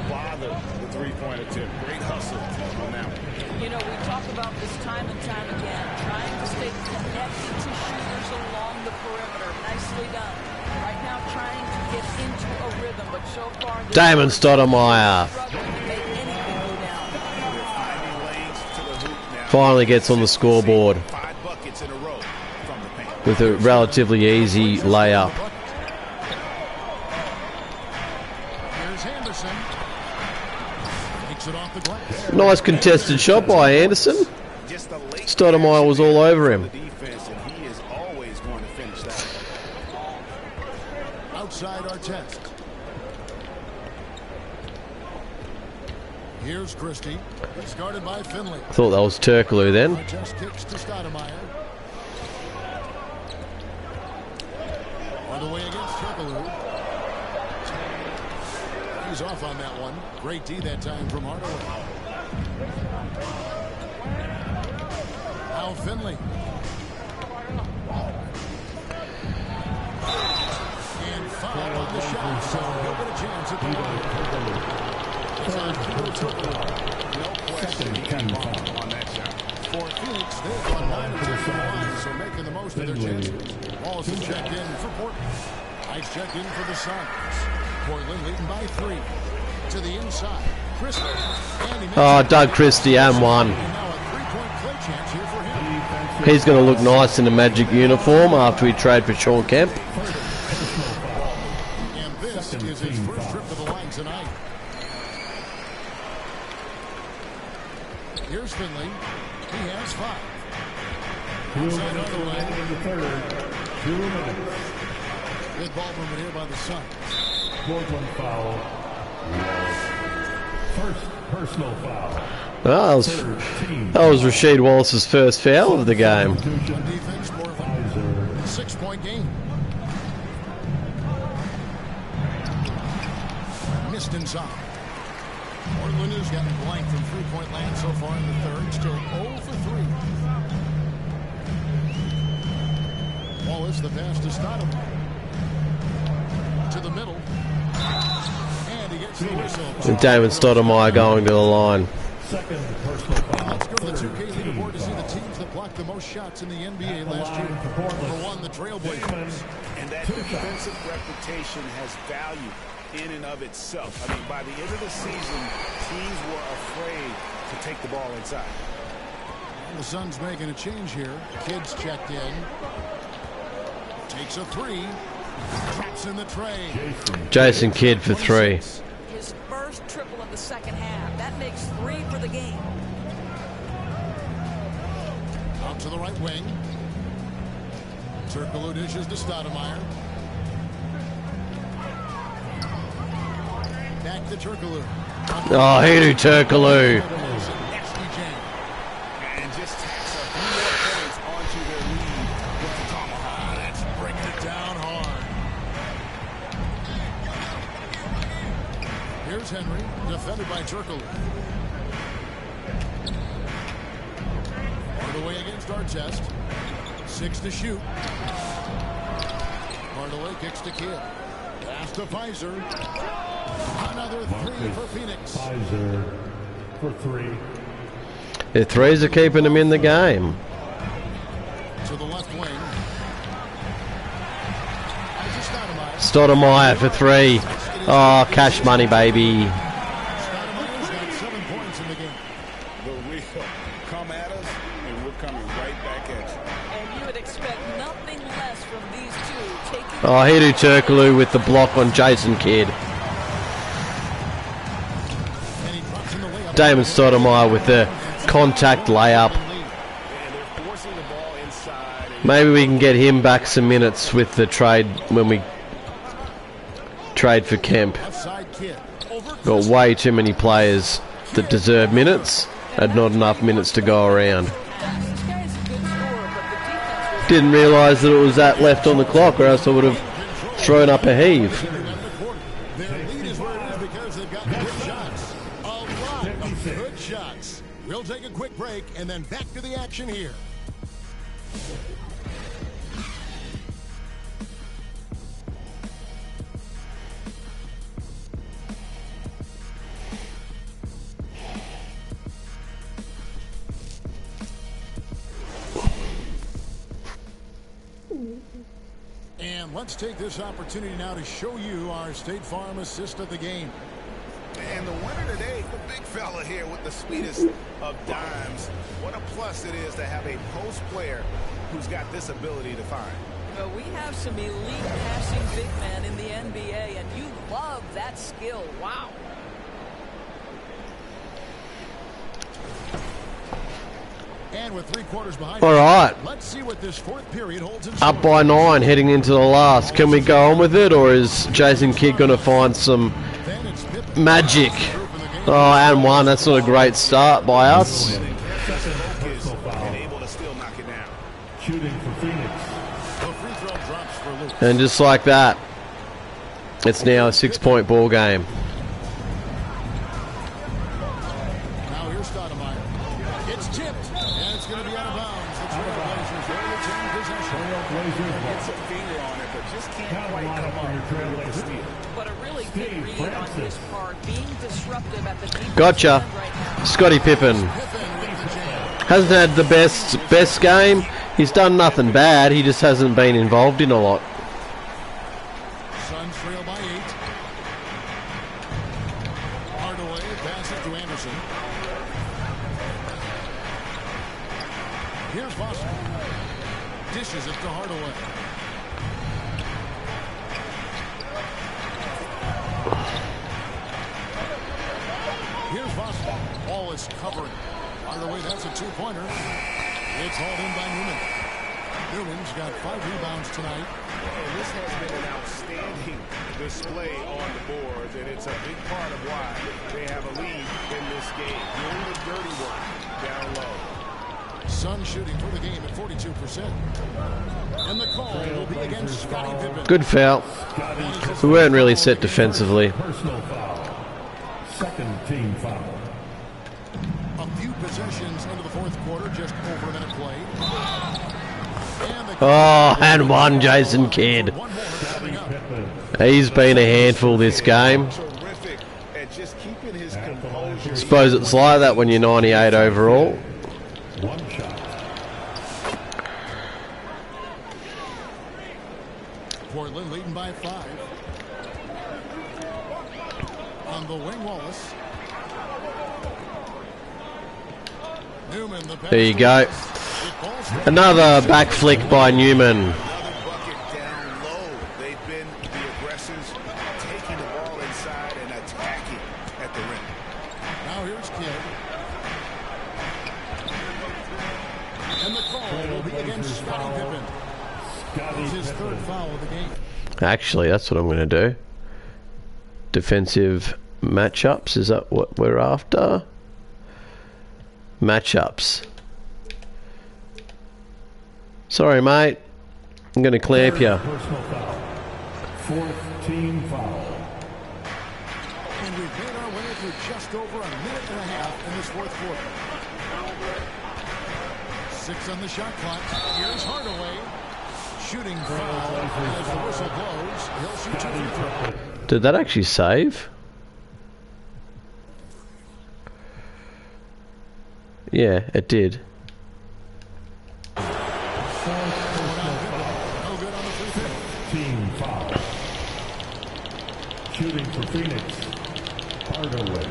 bother the three-point attempt. Great hustle on that one. You know, we talk about this time and time again, trying to stay connected to shooters along the perimeter. Nicely done. Right now, trying to get into a rhythm, but so far, Damon Stoudemire struggling to make anything go down. Finding lanes to the hoop now. finally gets on the scoreboard 5 buckets in a row from the paint. with a relatively easy layup. Here's Henderson. Takes it off the glass. Nice contested shot by Anderson. Just a late Stoudemire was all over him. defense, and he is always going to finish that. Outside our test. Here's Christie. He's guarded by Finley. Thought that was Turkoglu then. Artest kicks to Stoudemire. On the way against Turkoglu. He's off on that one. Great D that time from Hardaway. Now Finley. And foul on the shot, so he'll get a chance at the line. on Kilo Turkoglu. No question he got bumped on that shot. For Phoenix, they've gone 9 of 10 from the line, so making the most of their chances. Wallace checked in for Portland. Ice checked in for the Suns. Portland leading by 3. To the inside. Christie. Oh, Doug Christie and one. Now a 3-point play chance here for him. He's going to look nice in a Magic uniform after we trade for Sean Kemp. And this is his first trip to the line tonight. Here's Finley. He has 5. 2 minutes remaining in the third. 2 minutes. Good ball movement here by the Suns. Portland foul. First personal foul. Oh, that was Rasheed Wallace's first foul of the game. On defense, more of a 6-point game. Missed inside. Portland has gotten blank from 3-point land so far in the third. Still 0 for 3. Wallace, the pass to Stoudemire. To the middle. And he gets the whistle. And Damon Stoudemire going to the line. Second personal foul. Let's go to the 2K leaderboard to see the teams that blocked the most shots in the NBA last year. Number 1, the Trailblazers. And that defensive reputation has value in and of itself. I mean, by the end of the season, teams were afraid to take the ball inside. And the Suns making a change here. Kidd's checked in. Takes a 3. Traps in the tray. Jason Kidd for 3. His first triple of the second half. That makes 3 for the game. Out to the right wing. Turkoglu dishes to Stoudemire. Back to Turkoglu. Oh, Hedo Turkoglu. Nasty jam. And just tacks a few more points onto their lead with the tomahawk. That's bringing it down hard. Here's Henry, defended by Turkoglu. Hardaway against Artest. 6 to shoot. Hardaway kicks to Kidd. Pass to Fizer. Another 3 for Phoenix. Fizer for 3. The threes are keeping him in the game. To the left wing. Stoudemire for 3. Oh, cash money, baby. Stoudemire's got 7 points in the game. The real come at us, and we're coming right back at you. And you would expect nothing less from these two taking. Oh, Hedo Turkoglu with the block on Jason Kidd. And he drops in the layup. Damon Stoudemire with the contact layup. And they're forcing the ball inside. And Maybe we can get him back some minutes with the trade when we trade for Kemp. Outside Kidd. Over Got way too many players that deserve minutes and not enough minutes to go around. This guy's a good scorer, but the defense was Didn't realise that it was that left on the clock, or else I would have thrown up a heave. Their lead is where it is because they've got good shots. A lot of good shots. We'll take a quick break and then back to the action here. And let's take this opportunity now to show you our State Farm assist of the game. And the winner today, the big fella here with the sweetest of dimes. What a plus it is to have a post player who's got this ability to find. Well, we have some elite passing big men in the NBA, and you love that skill. Wow. And with 3 quarters behind All us, right, let's see what this fourth period holds in store. up by 9 heading into the last. Can we go on with it, or is Jason Kidd going to find some Then it's Pippen. magic? Oh, and 1. That's not a great start by us. Personal foul. And able to still knock it down. Shooting for Phoenix. The free throw drops for Luke. And just like that, it's now a 6-point ball game. Now here's Stoudemire. It's tipped, and it's going to be out of bounds. The Trailblazers will retain possession. Trailblazers Gets a finger on it, but just can't Count quite line come for your up with the Trailblazers. steal. But a really good read on his part, being disruptive at the deep Gotcha. end right now. Scottie Pippen hasn't had the best game. He's done nothing bad. He just hasn't been involved in a lot. Suns trail by 8. Hardaway pass it to Anderson. Here's Boston. Dishes it to Hardaway. Here's Boston. Ball is covering. Hardaway, that's a two-pointer. It's hauled in by Newman. Newman's got 5 rebounds tonight. And this has been an outstanding display on the boards, and it's a big part of why they have a lead in this game. Doing the dirty work down low. Sun shooting for the game at 42%. And the call will be against Scottie Pippen. Good foul. We weren't really set defensively. Personal foul. Second team foul. A few possessions into the fourth quarter, just over a minute play. Oh, and one Jason Kidd. He's been a handful this game. Terrific at just keeping his composure. Suppose it's like that when you're 98 overall. One shot. Portland leading by 5. On the wing, Wallace. Newman, the pass. There you go. Another back flick by Newman. Another bucket down low. They've been the aggressors, taking the ball inside and attacking at the rim. Now here's Kidd. And the call will be against Scottie Pippen. It's his third foul of the game. Actually, that's what I'm going to do. Defensive matchups, is that what we're after? Matchups. Sorry, mate. I'm going to clamp you. Personal foul. Fourth team foul. And we've made our way through just over a minute and a half in this fourth quarter. 6 on the shot clock. Here's Hardaway. Shooting foul as the whistle blows. He'll shoot 2 free throws. Did that actually save? Yeah, it did. Team foul. Shooting for Phoenix. Hardaway.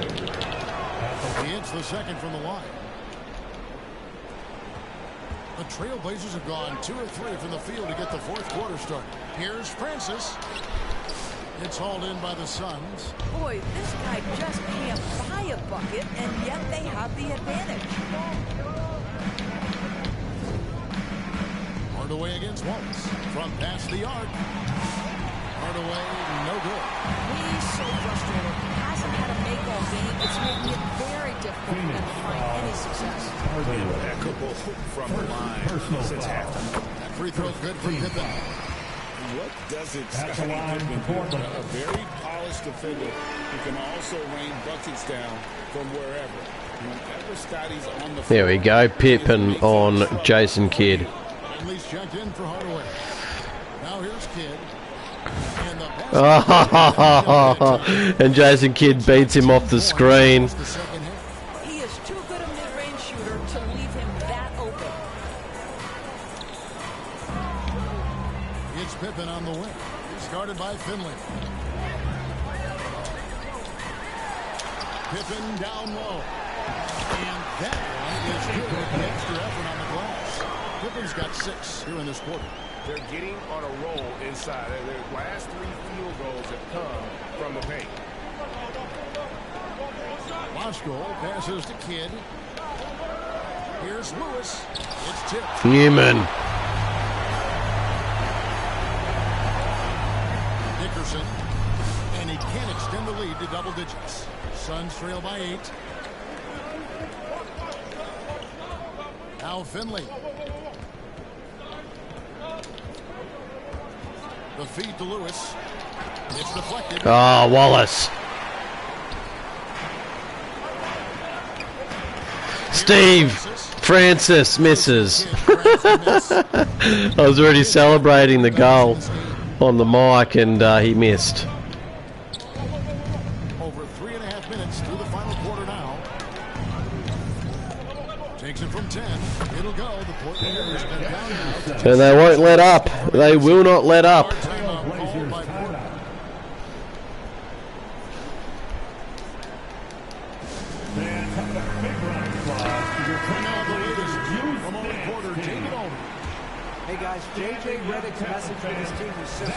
He hits the second from the line. The Trailblazers have gone 2 or 3 from the field to get the fourth quarter started. Here's Francis. It's hauled in by the Suns. Boy, this guy just can't buy a bucket, and yet they have the advantage. Hardaway against Wallace. From past the arc. Hardaway, no good. He's so frustrated. Hasn't had a make all game. It's making it very difficult for them to find any success. Impeccable from the line since halftime. That free throw's good for Pippen. What doesn't At the Scottie line Pippen for do? Portland. A very polished defender who can also rain buckets down from wherever. Whenever Scottie's on the floor, There we go. Pippen on Jason Kidd. At least checked in for Hardaway. Now here's Kidd. And the pass. Oh, and Jason Kidd beats him off the screen. The second half. He is too good a mid-range shooter to leave him that open. It's Pippen on the wing. He's guarded by Finley. Pippen down low. And that one is good with the extra effort on the glass. Pippen's got 6 here in this quarter. they're getting on a roll inside. Their last 3 field goals have come from the paint. Mosko passes to Kidd. Here's Lewis. It's tipped. Newman. Dickerson. And he can't extend the lead to double digits. Suns trail by 8. Now Finley. The feed to Lewis. It's deflected. Oh, Wallace. Steve Francis misses. I was already celebrating the goal on the mic and he missed. Takes it from 10. It'll go. The Portlanders have been down now. And they won't let up. They will not let up. Timeout called by Portland. Fans have a big round of applause for your Now the Trailblazers latest youth from our reporter, David Olney. Hey guys, J.J. Redick's message for this team was simple.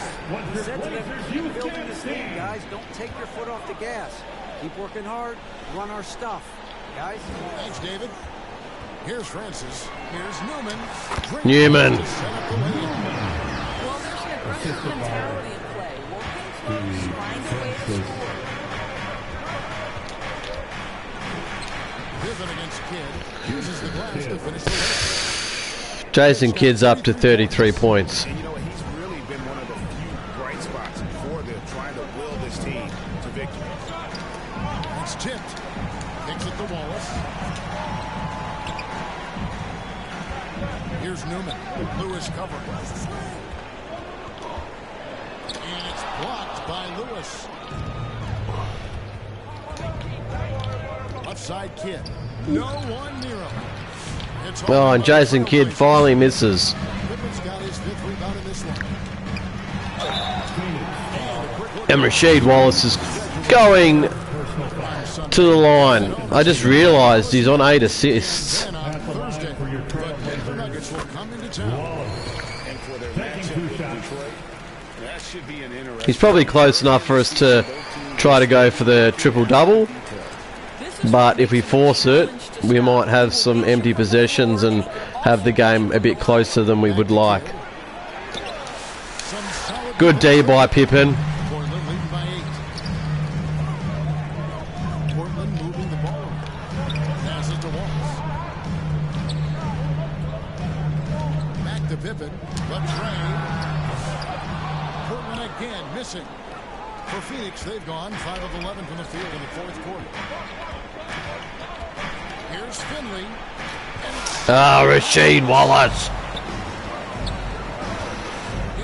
He said to them, keep building this team, guys. Don't take your foot off the gas. Keep working hard. Run our stuff. Guys? Thanks, David. Here's Francis. Here's Newman. Newman. Well, there's an aggressive mentality in play. Working close, find a way to score. Pippen against Kidd. Uses the glass to finish the race. Jason Kidd's up to 33 points. And you know what? He's really been one of the few bright spots for them trying to will this team to victory. It's tipped. Kicks it to Wallace. Here's Newman. Lewis covered. And it's blocked by Lewis. Upside Kidd. No one near him. It's Oh, and Jason Kidd finally misses. Pippen's got his 5th rebound in this one. And Rasheed Wallace is going to the line. I just realised he's on 8 assists. And on Thursday, the Denver Nuggets will come into town. And for their matchup with Detroit, that should be an interesting. He's probably close enough for us to try to go for the triple-double. But if we force it, we might have some empty possessions and have the game a bit closer than we would like. Good D by Pippen. Portland leading by 8. Portland moving the ball. Passes to Wallace. Back to Pippen. But Trey. Portland again missing. For Phoenix, they've gone 5 of 11 from the field in the 4th quarter. Here's Finley. Ah, Rasheed Wallace.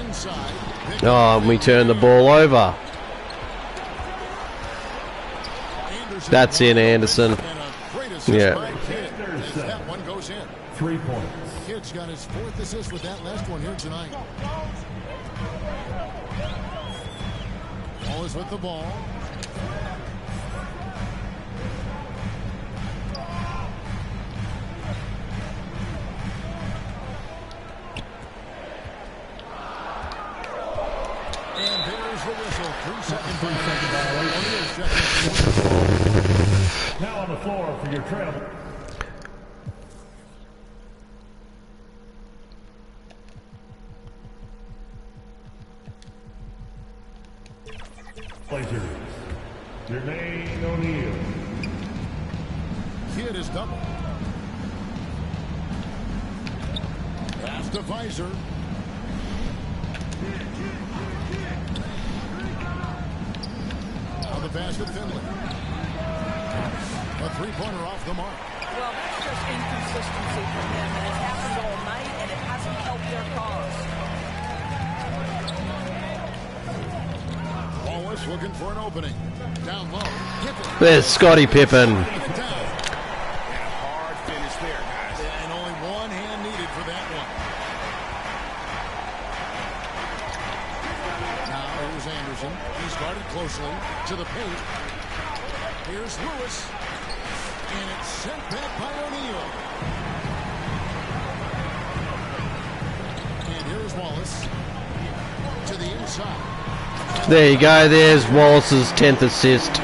Inside. Oh, and we turn the ball over. Anderson. That's in, Anderson. And a great assist Yeah. by Kidd as that one goes in. 3 points. Kidd's got his 4th assist with that last one here tonight. Wallace with the ball. And there's the whistle. 3-second violation. Now on the floor for your Trail. Blazers. Jermaine O'Neal. Kidd is double. Pass to Visor. Now the pass to Finley. A 3-pointer off the mark. Well, that's just inconsistency from him, and it's happened all night, and it hasn't helped their cause. Wallace looking for an opening. Down low. Pippen. There's Scottie Pippen. Down. Hard finish there, guys. And only one hand needed for that one. Now here's Anderson. He's guarded closely to the paint. Here's Lewis. And it's sent back by O'Neal. And here's Wallace. To the inside. There you go. There's Wallace's 10th assist.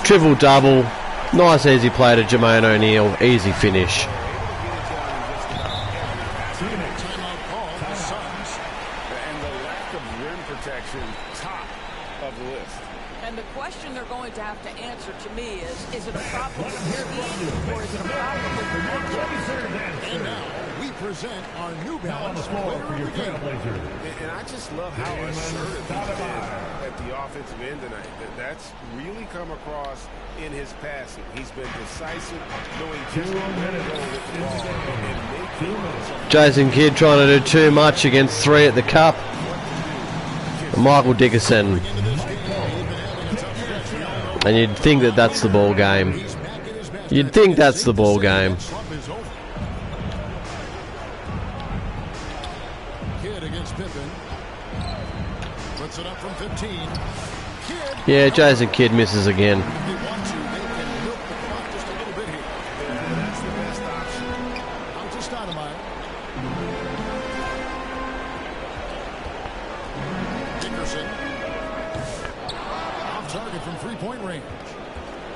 Triple-double. Nice easy play to Jermaine O'Neal. Easy finish. Timeout call. The Suns. And the lack of rim protection, top of the list. And the question they're going to have to answer to me is it a problem with speed or is it a problem with the matchup? And now we present our New Now on the Balance floor player for of your the game. Trailblazers. And I just love how assertive he's been at the offensive end tonight. That's really come across in his passing. He's been decisive, knowing just where to go with the ball and making some Jason Kidd trying to do too much against 3 at the cup. Michael Dickerson. And you'd think that that's the ball game. You'd think that's the ball game. Slump is over. Puts it up from 15. Kidd. Yeah, Jason Kidd misses again. If they want to, they can milk the clock just a little bit here. Yeah, that's the best option. Out to Stoudemire. Dickerson. Off target from three-point range.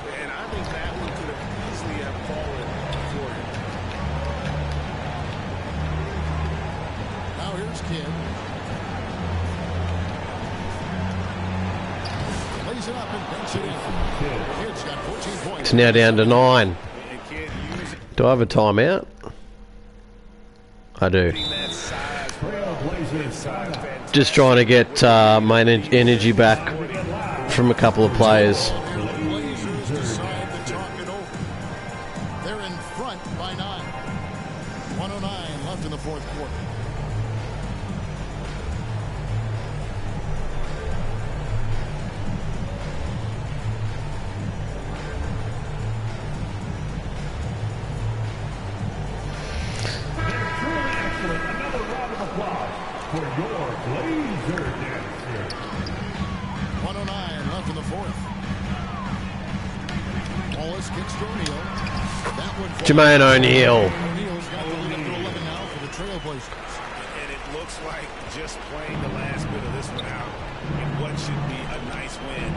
And I think that one could have easily have fallen for him. Now here's Kidd. Lays it up and banks it in. Kidd's got 14 points. It's now down to 9. And Kidd using Do I have a timeout? I do. that size inside fence. Just trying to get my energy back from a couple of players. And the Blazers decide to talk it over. They're in front by 9. 109 left in the fourth quarter. Truly excellent. Another round of applause for your Blazer Dancer. 109 left in the fourth. Wallace kicks to O'Neal. That one falls. Jermaine O'Neal. O'Neal's got the lead up to 11 now for the Trailblazers. And it looks like just playing the last bit of this one out in what should be a nice win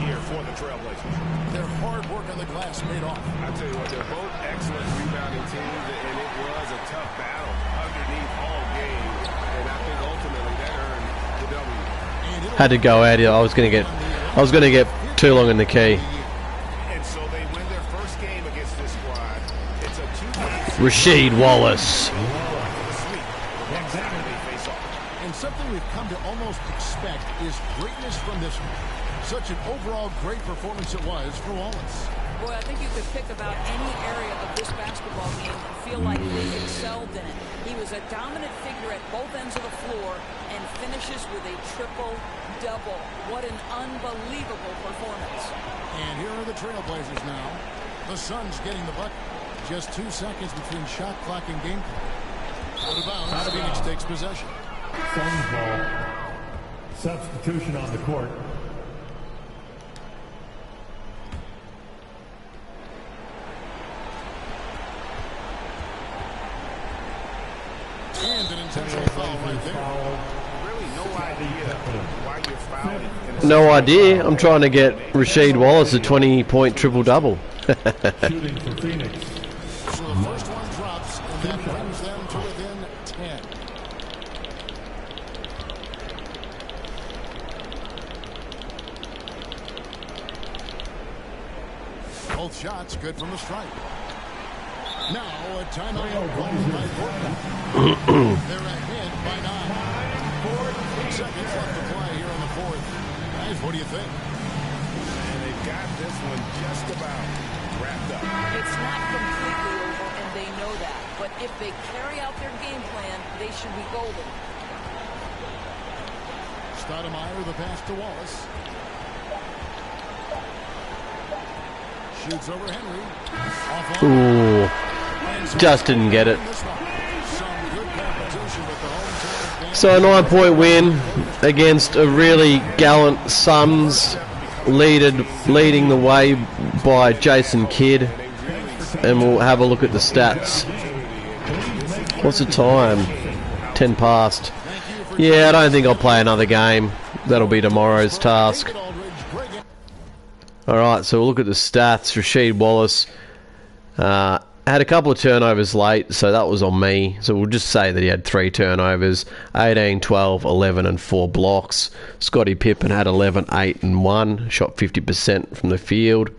here for the Trailblazers. Their hard work on the glass paid off. I tell you what, they're both excellent rebounding teams, and it was a tough battle underneath all game. And I think ultimately that earned the W. Had to go out here. I was gonna get too long in the key. And so they win their first game against this squad. It's a 2-game Rasheed Wallace. for the sweep. The next time they face off. And something we've come to almost expect is greatness from this one. Such an overall great performance it was for Wallace. Boy, I think you could pick about any area of this basketball game and feel like they excelled in it. He was a dominant figure at both ends of the floor and finishes with a triple-double. What an unbelievable performance. And here are the Trailblazers now. The Suns getting the bucket. Just 2 seconds between shot clock and game clock. Out of bounds, Phoenix takes possession. Suns ball. Substitution on the court. And an intentional foul right there. Really no idea why you're fouling. in a No idea. I'm trying to get Rasheed Wallace a 20-point triple-double. Shooting for Phoenix. So the first one drops, and that brings them to within 10. Both shots good from the stripe. Now a timeout called by Portland. They're ahead by 9. 4 seconds left to play here in the fourth. Guys, what do you think? And they've got this one just about wrapped up. It's not completely over, and they know that. But if they carry out their game plan, they should be golden. Stoudemire, the pass to Wallace. Shoots over Henry. Off on. Ooh, just didn't get it. Some good competition, but the home team So a 9-point win against a really gallant Suns, leading the way by Jason Kidd. And we'll have a look at the stats. What's the time? 10 past. Yeah, I don't think I'll play another game. That'll be tomorrow's task. Alright, so we'll look at the stats. Rasheed Wallace had a couple of turnovers late, so that was on me. So we'll just say that he had 3 turnovers. 18, 12, 11 and 4 blocks. Scottie Pippen had 11, 8 and 1. Shot 50% from the field.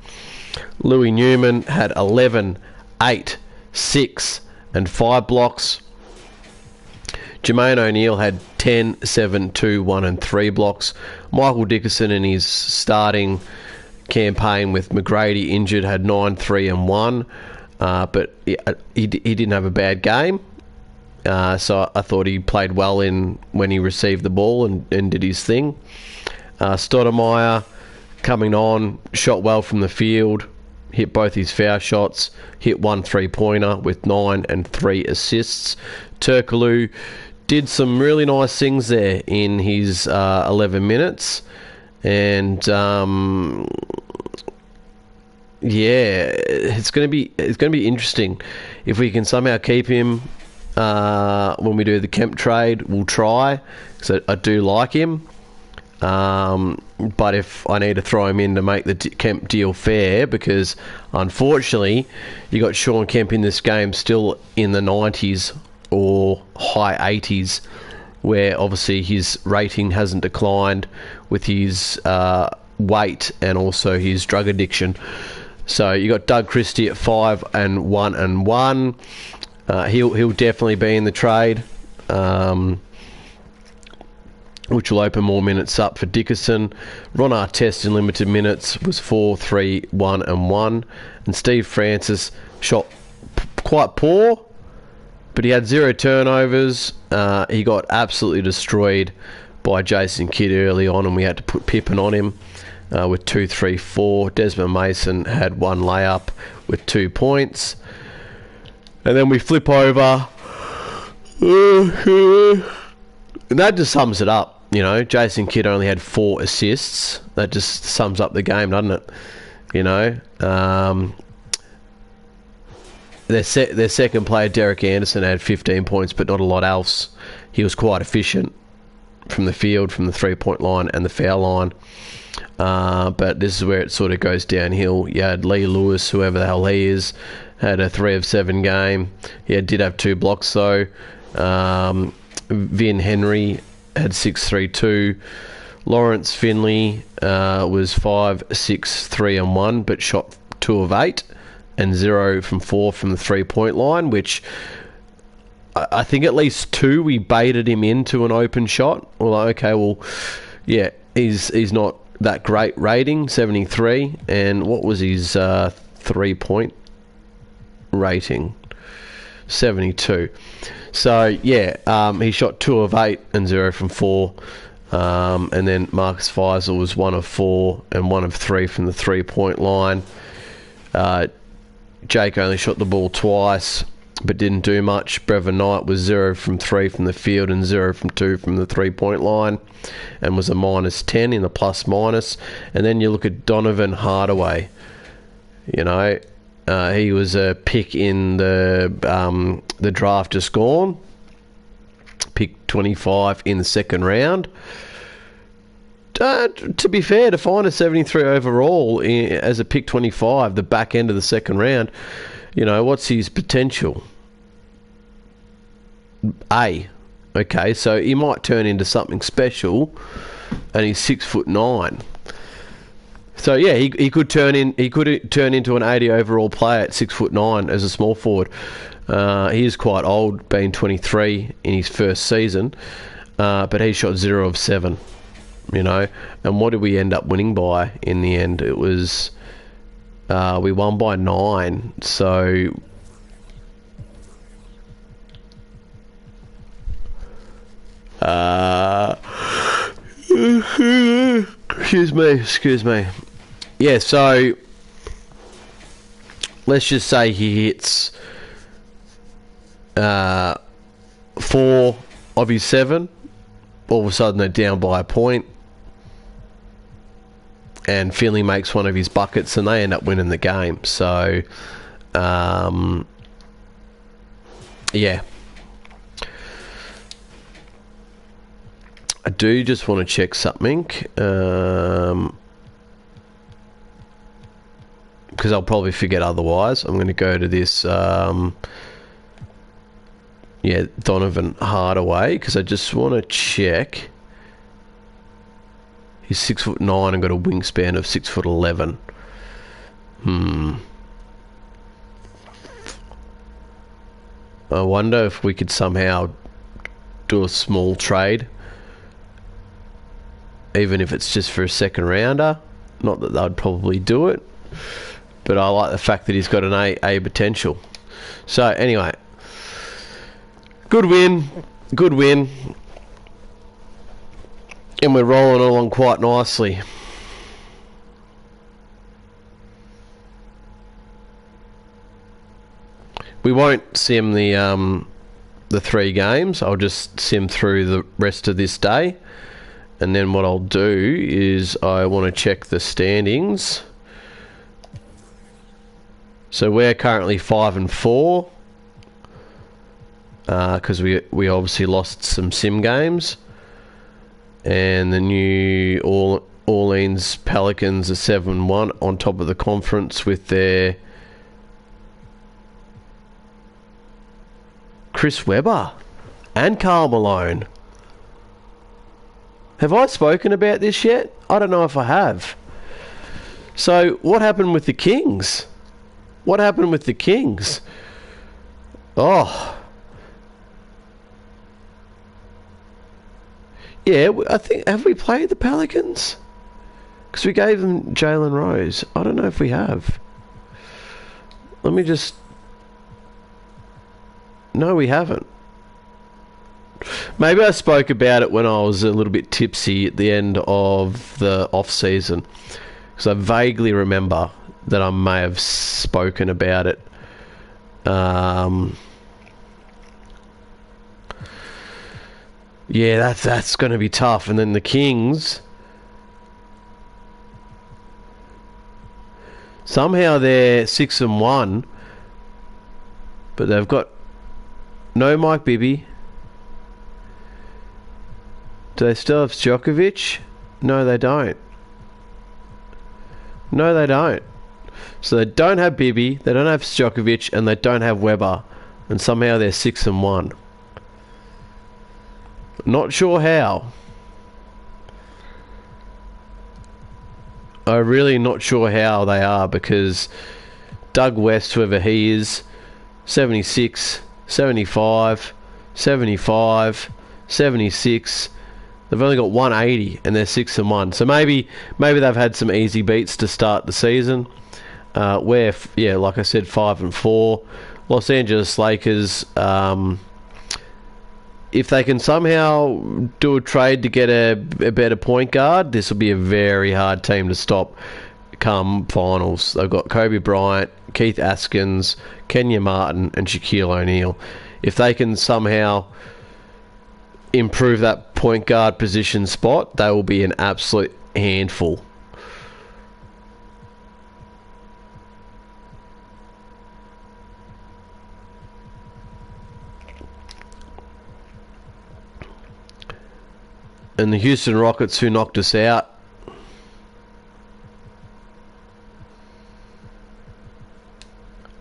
Louis Newman had 11, 8, 6 and 5 blocks. Jermaine O'Neal had 10, 7, 2, 1 and 3 blocks. Michael Dickerson in his starting campaign with McGrady injured had 9, 3 and 1. But he didn't have a bad game. So I thought he played well when he received the ball and did his thing. Stoudemire coming on, shot well from the field, hit both his foul shots, hit 1 3-pointer with 9 and 3 assists. Turkoglu did some really nice things there in his 11 minutes. And yeah, it's going to be interesting if we can somehow keep him when we do the Kemp trade. We'll try, because I do like him. But if I need to throw him in to make the Kemp deal fair, because unfortunately you got Sean Kemp in this game still in the 90s or high 80s, where obviously his rating hasn't declined with his weight and also his drug addiction. So you got Doug Christie at 5-1-1. He'll definitely be in the trade, which will open more minutes up for Dickerson. Ron Artest in limited minutes was 4-3-1-1, and Steve Francis shot quite poor, but he had 0 turnovers. He got absolutely destroyed by Jason Kidd early on, and we had to put Pippen on him with 2-3-4. Desmond Mason had 1 layup with 2 points. And then we flip over. And that just sums it up. You know, Jason Kidd only had 4 assists. That just sums up the game, doesn't it? You know, their second player, Derek Anderson, had 15 points, but not a lot else. He was quite efficient from the field, from the 3-point line and the foul line. But this is where it sort of goes downhill. You had Lee Lewis, whoever the hell he is, had a 3 of 7 game. He did have 2 blocks though. Vin Henry had 6-3-2. Lawrence Finley was 5-6-3-1, but shot 2 of 8 and 0 from 4 from the 3-point line, which I think at least 2 we baited him into an open shot. We're like, okay, well, yeah, he's not that great rating, 73, and what was his 3-point rating? 72. So yeah, he shot 2 of 8 and 0 from 4, and then Marcus Feisal was 1 of 4 and 1 of 3 from the 3-point line. Jake only shot the ball twice, but didn't do much. Brevin Knight was 0 from 3 from the field and 0 from 2 from the 3-point line, and was a -10 in the plus minus. And then you look at Donovan Hardaway. You know, he was a pick in the draft just gone. Pick 25 in the second round. To be fair, to find a 73 overall as a pick 25, the back end of the second round, you know, what's his potential? A. Okay, so he might turn into something special, and he's 6'9". So yeah, he could turn into an 80 overall player at 6'9" as a small forward. He is quite old, being 23 in his first season, but he shot 0 of 7. You know, and what did we end up winning by in the end? It was we won by 9. So excuse me. Yeah, so let's just say he hits 4 of his 7. All of a sudden they're down by a point, and Finley makes one of his buckets, and they end up winning the game. So yeah, I do just want to check something, because I'll probably forget otherwise. I'm going to go to this Donovan Hardaway, because I just want to check. He's 6'9" and got a wingspan of 6'11". I wonder if we could somehow do a small trade, even if it's just for a second rounder. Not that they'd probably do it, but I like the fact that he's got an A potential. So anyway, good win. And we're rolling along quite nicely. We won't sim the the 3 games. I'll just sim through the rest of this day, and then what I'll do is I want to check the standings. So we're currently 5-4 because we obviously lost some sim games, and the New Orleans Pelicans are 7-1 on top of the conference with their Chris Webber and Karl Malone. Have I spoken about this yet? I don't know if I have. So what happened with the Kings? What happened with the Kings? Oh. Yeah, I think, have we played the Pelicans? Because we gave them Jalen Rose. I don't know if we have. Let me just... No, we haven't. Maybe I spoke about it when I was a little bit tipsy at the end of the off-season. Because I vaguely remember that I may have spoken about it. Yeah, that's going to be tough. And then the Kings, somehow they're 6-1, but they've got no Mike Bibby. Do they still have Stojakovic? No, they don't. No, they don't. So they don't have Bibby, they don't have Stojakovic, and they don't have Webber. And somehow they're 6-1. Not sure how. I'm really not sure how they are, because Doug West, whoever he is, 76, 75, 75, 76. They've only got 180 and they're 6-1. So maybe they've had some easy beats to start the season. We're, yeah, like I said, 5-4. Los Angeles Lakers, if they can somehow do a trade to get a better point guard, this will be a very hard team to stop come finals. They've got Kobe Bryant, Keith Askins, Kenya Martin, and Shaquille O'Neal. If they can somehow improve that point guard position spot, they will be an absolute handful. And the Houston Rockets, who knocked us out,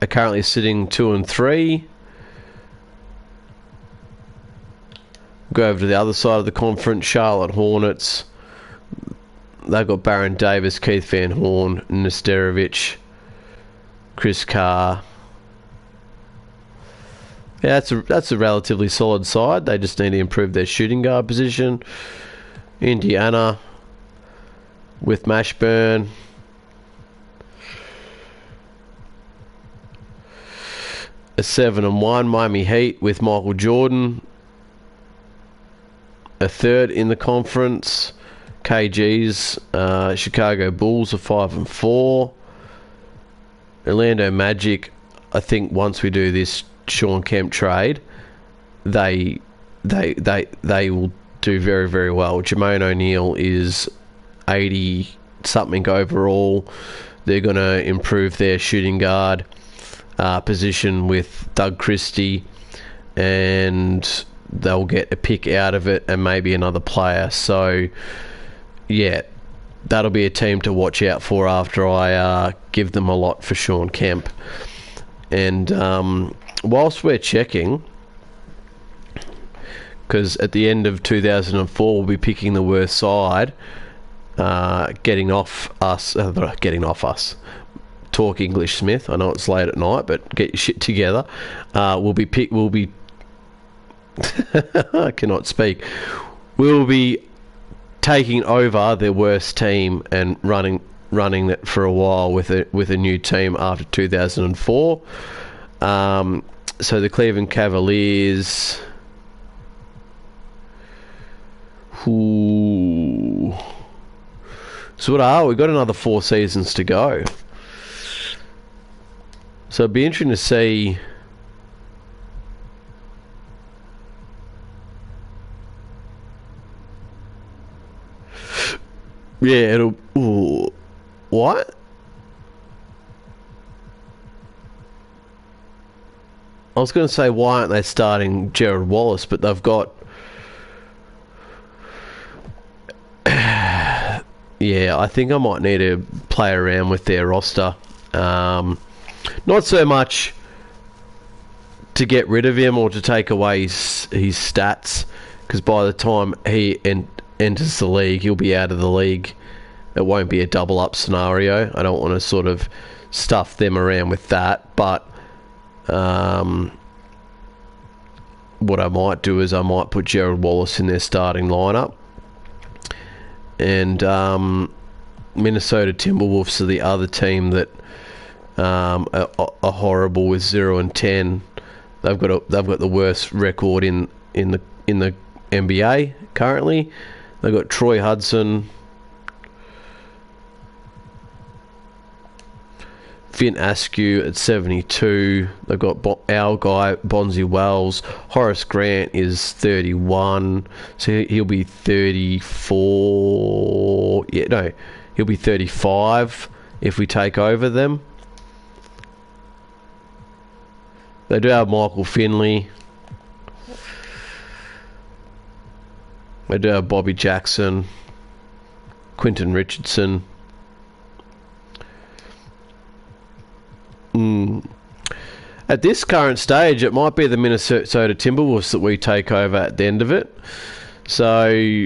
are currently sitting 2-3. Go over to the other side of the conference. Charlotte Hornets, they've got Baron Davis, Keith Van Horn, Nesterovic, Chris Carr. Yeah, that's a relatively solid side. They just need to improve their shooting guard position. Indiana with Mashburn. A 7-1 Miami Heat with Michael Jordan. A third in the conference. KG's Chicago Bulls are 5-4. Orlando Magic, I think once we do this Sean Kemp trade, they will do very, very well. Jermaine O'Neal is 80 something overall. They're going to improve their shooting guard position with Doug Christie, and they'll get a pick out of it and maybe another player. So yeah, that'll be a team to watch out for after I give them a lot for Sean Kemp. And whilst we're checking, because at the end of 2004 we'll be picking the worst side, getting off us. Talk English, Smith. I know it's late at night, but get your shit together. We'll be I cannot speak. We'll be taking over their worst team and running it for a while with a new team after 2004. So the Cleveland Cavaliers. Ooh. So we've got another 4 seasons to go. So it'd be interesting to see Yeah, it'll... Ooh, what? I was going to say, why aren't they starting Gerald Wallace? But they've got... Yeah, I think I might need to play around with their roster. Not so much to get rid of him or to take away his stats, because by the time he enters the league, he'll be out of the league. It won't be a double up scenario. I don't want to sort of stuff them around with that, but what I might do is I might put Gerald Wallace in their starting lineup. And Minnesota Timberwolves are the other team that are horrible with 0-10. They've got the worst record in the NBA currently. They've got Troy Hudson, Finn Askew at 72. They've got our guy Bonzi Wells. Horace Grant is 31, so he'll be 34. Yeah, no, he'll be 35 if we take over them. They do have Michael Finley. They do have Bobby Jackson, Quentin Richardson. At this current stage, it might be the Minnesota Timberwolves that we take over at the end of it. So,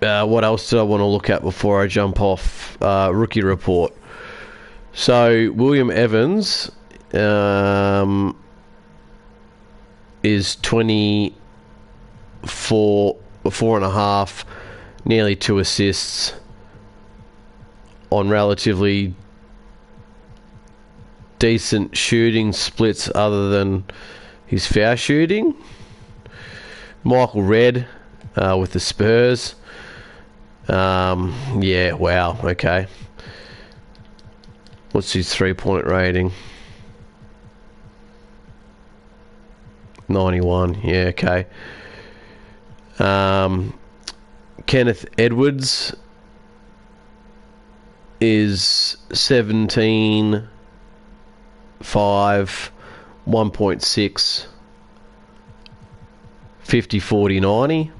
what else do I want to look at before I jump off? Rookie report. So, William Evans is 4.5, nearly 2 assists on relatively decent shooting splits other than his foul shooting. Michael Redd with the Spurs. Yeah, wow, okay. What's his 3-point rating? 91, yeah, okay. Kenneth Edwards is 17, 5, 1.6, 50, 40, 90.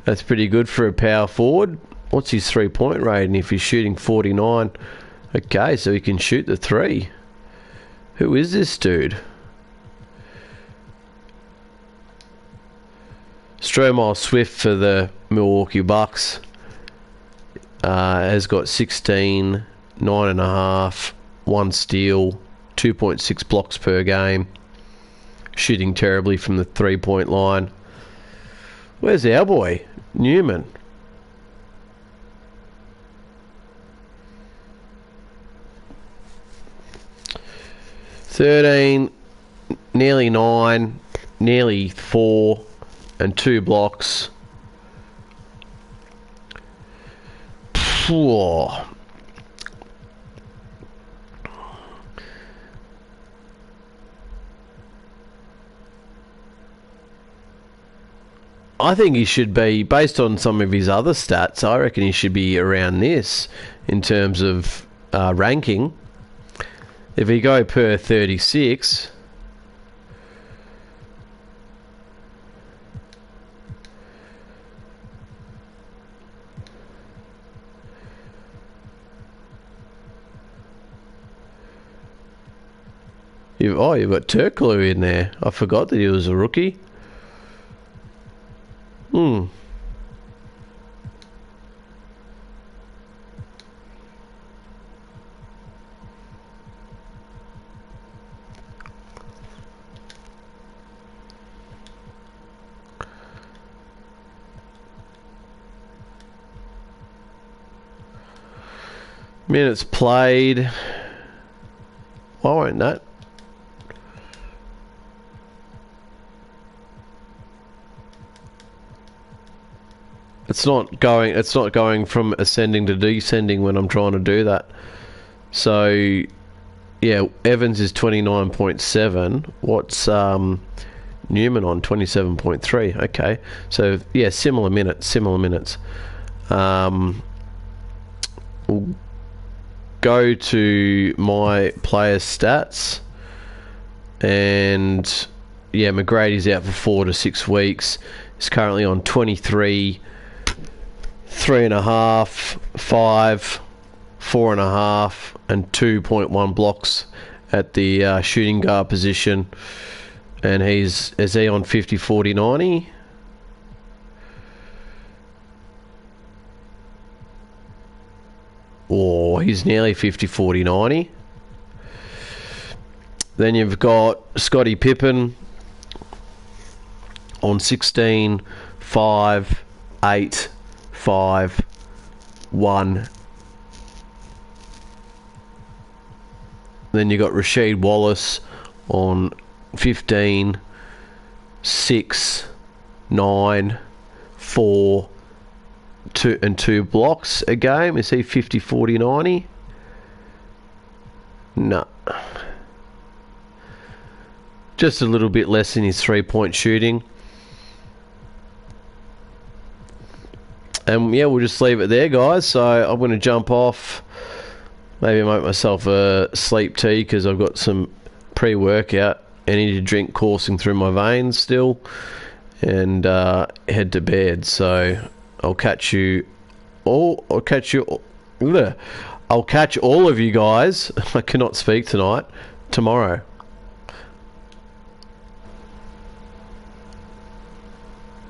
That's pretty good for a power forward. What's his 3-point rating if he's shooting 49? Okay, so he can shoot the 3. Who is this dude? Stromile Swift for the Milwaukee Bucks has got 16, 9.5, 1 steal, 2.6 blocks per game, shooting terribly from the 3-point line. Where's our boy Newman? $13, nearly 9, nearly 4, and 2 blocks. Whoa. I think he should be, based on some of his other stats, I reckon he should be around this in terms of ranking. If he go per 36, you've got Turkoglu in there. I forgot that he was a rookie. Minutes played. Why won't that? It's not going from ascending to descending when I'm trying to do that. So yeah, Evans is 29.7. What's Newman on 27.3. Okay, so yeah, similar minutes. We'll go to my player stats, and yeah, McGrady's out for 4 to 6 weeks. He's currently on 23, 3.5, 5, 4.5, and 2.1 blocks at the shooting guard position. And is he on 50, 40, 90? Or he's nearly 50, 40, 90. Then you've got Scottie Pippen on 16, 5, 8, 5, 1. Then you've got Rasheed Wallace on 15, 6, 9, 4, 2 and 2 blocks a game. Is he 50, 40, 90? No. Just a little bit less in his 3-point shooting. And yeah, we'll just leave it there, guys. So I'm going to jump off. Maybe make myself a sleep tea because I've got some pre-workout. I need to drink coursing through my veins still, and head to bed. So I'll catch all of you guys. I cannot speak tonight. Tomorrow.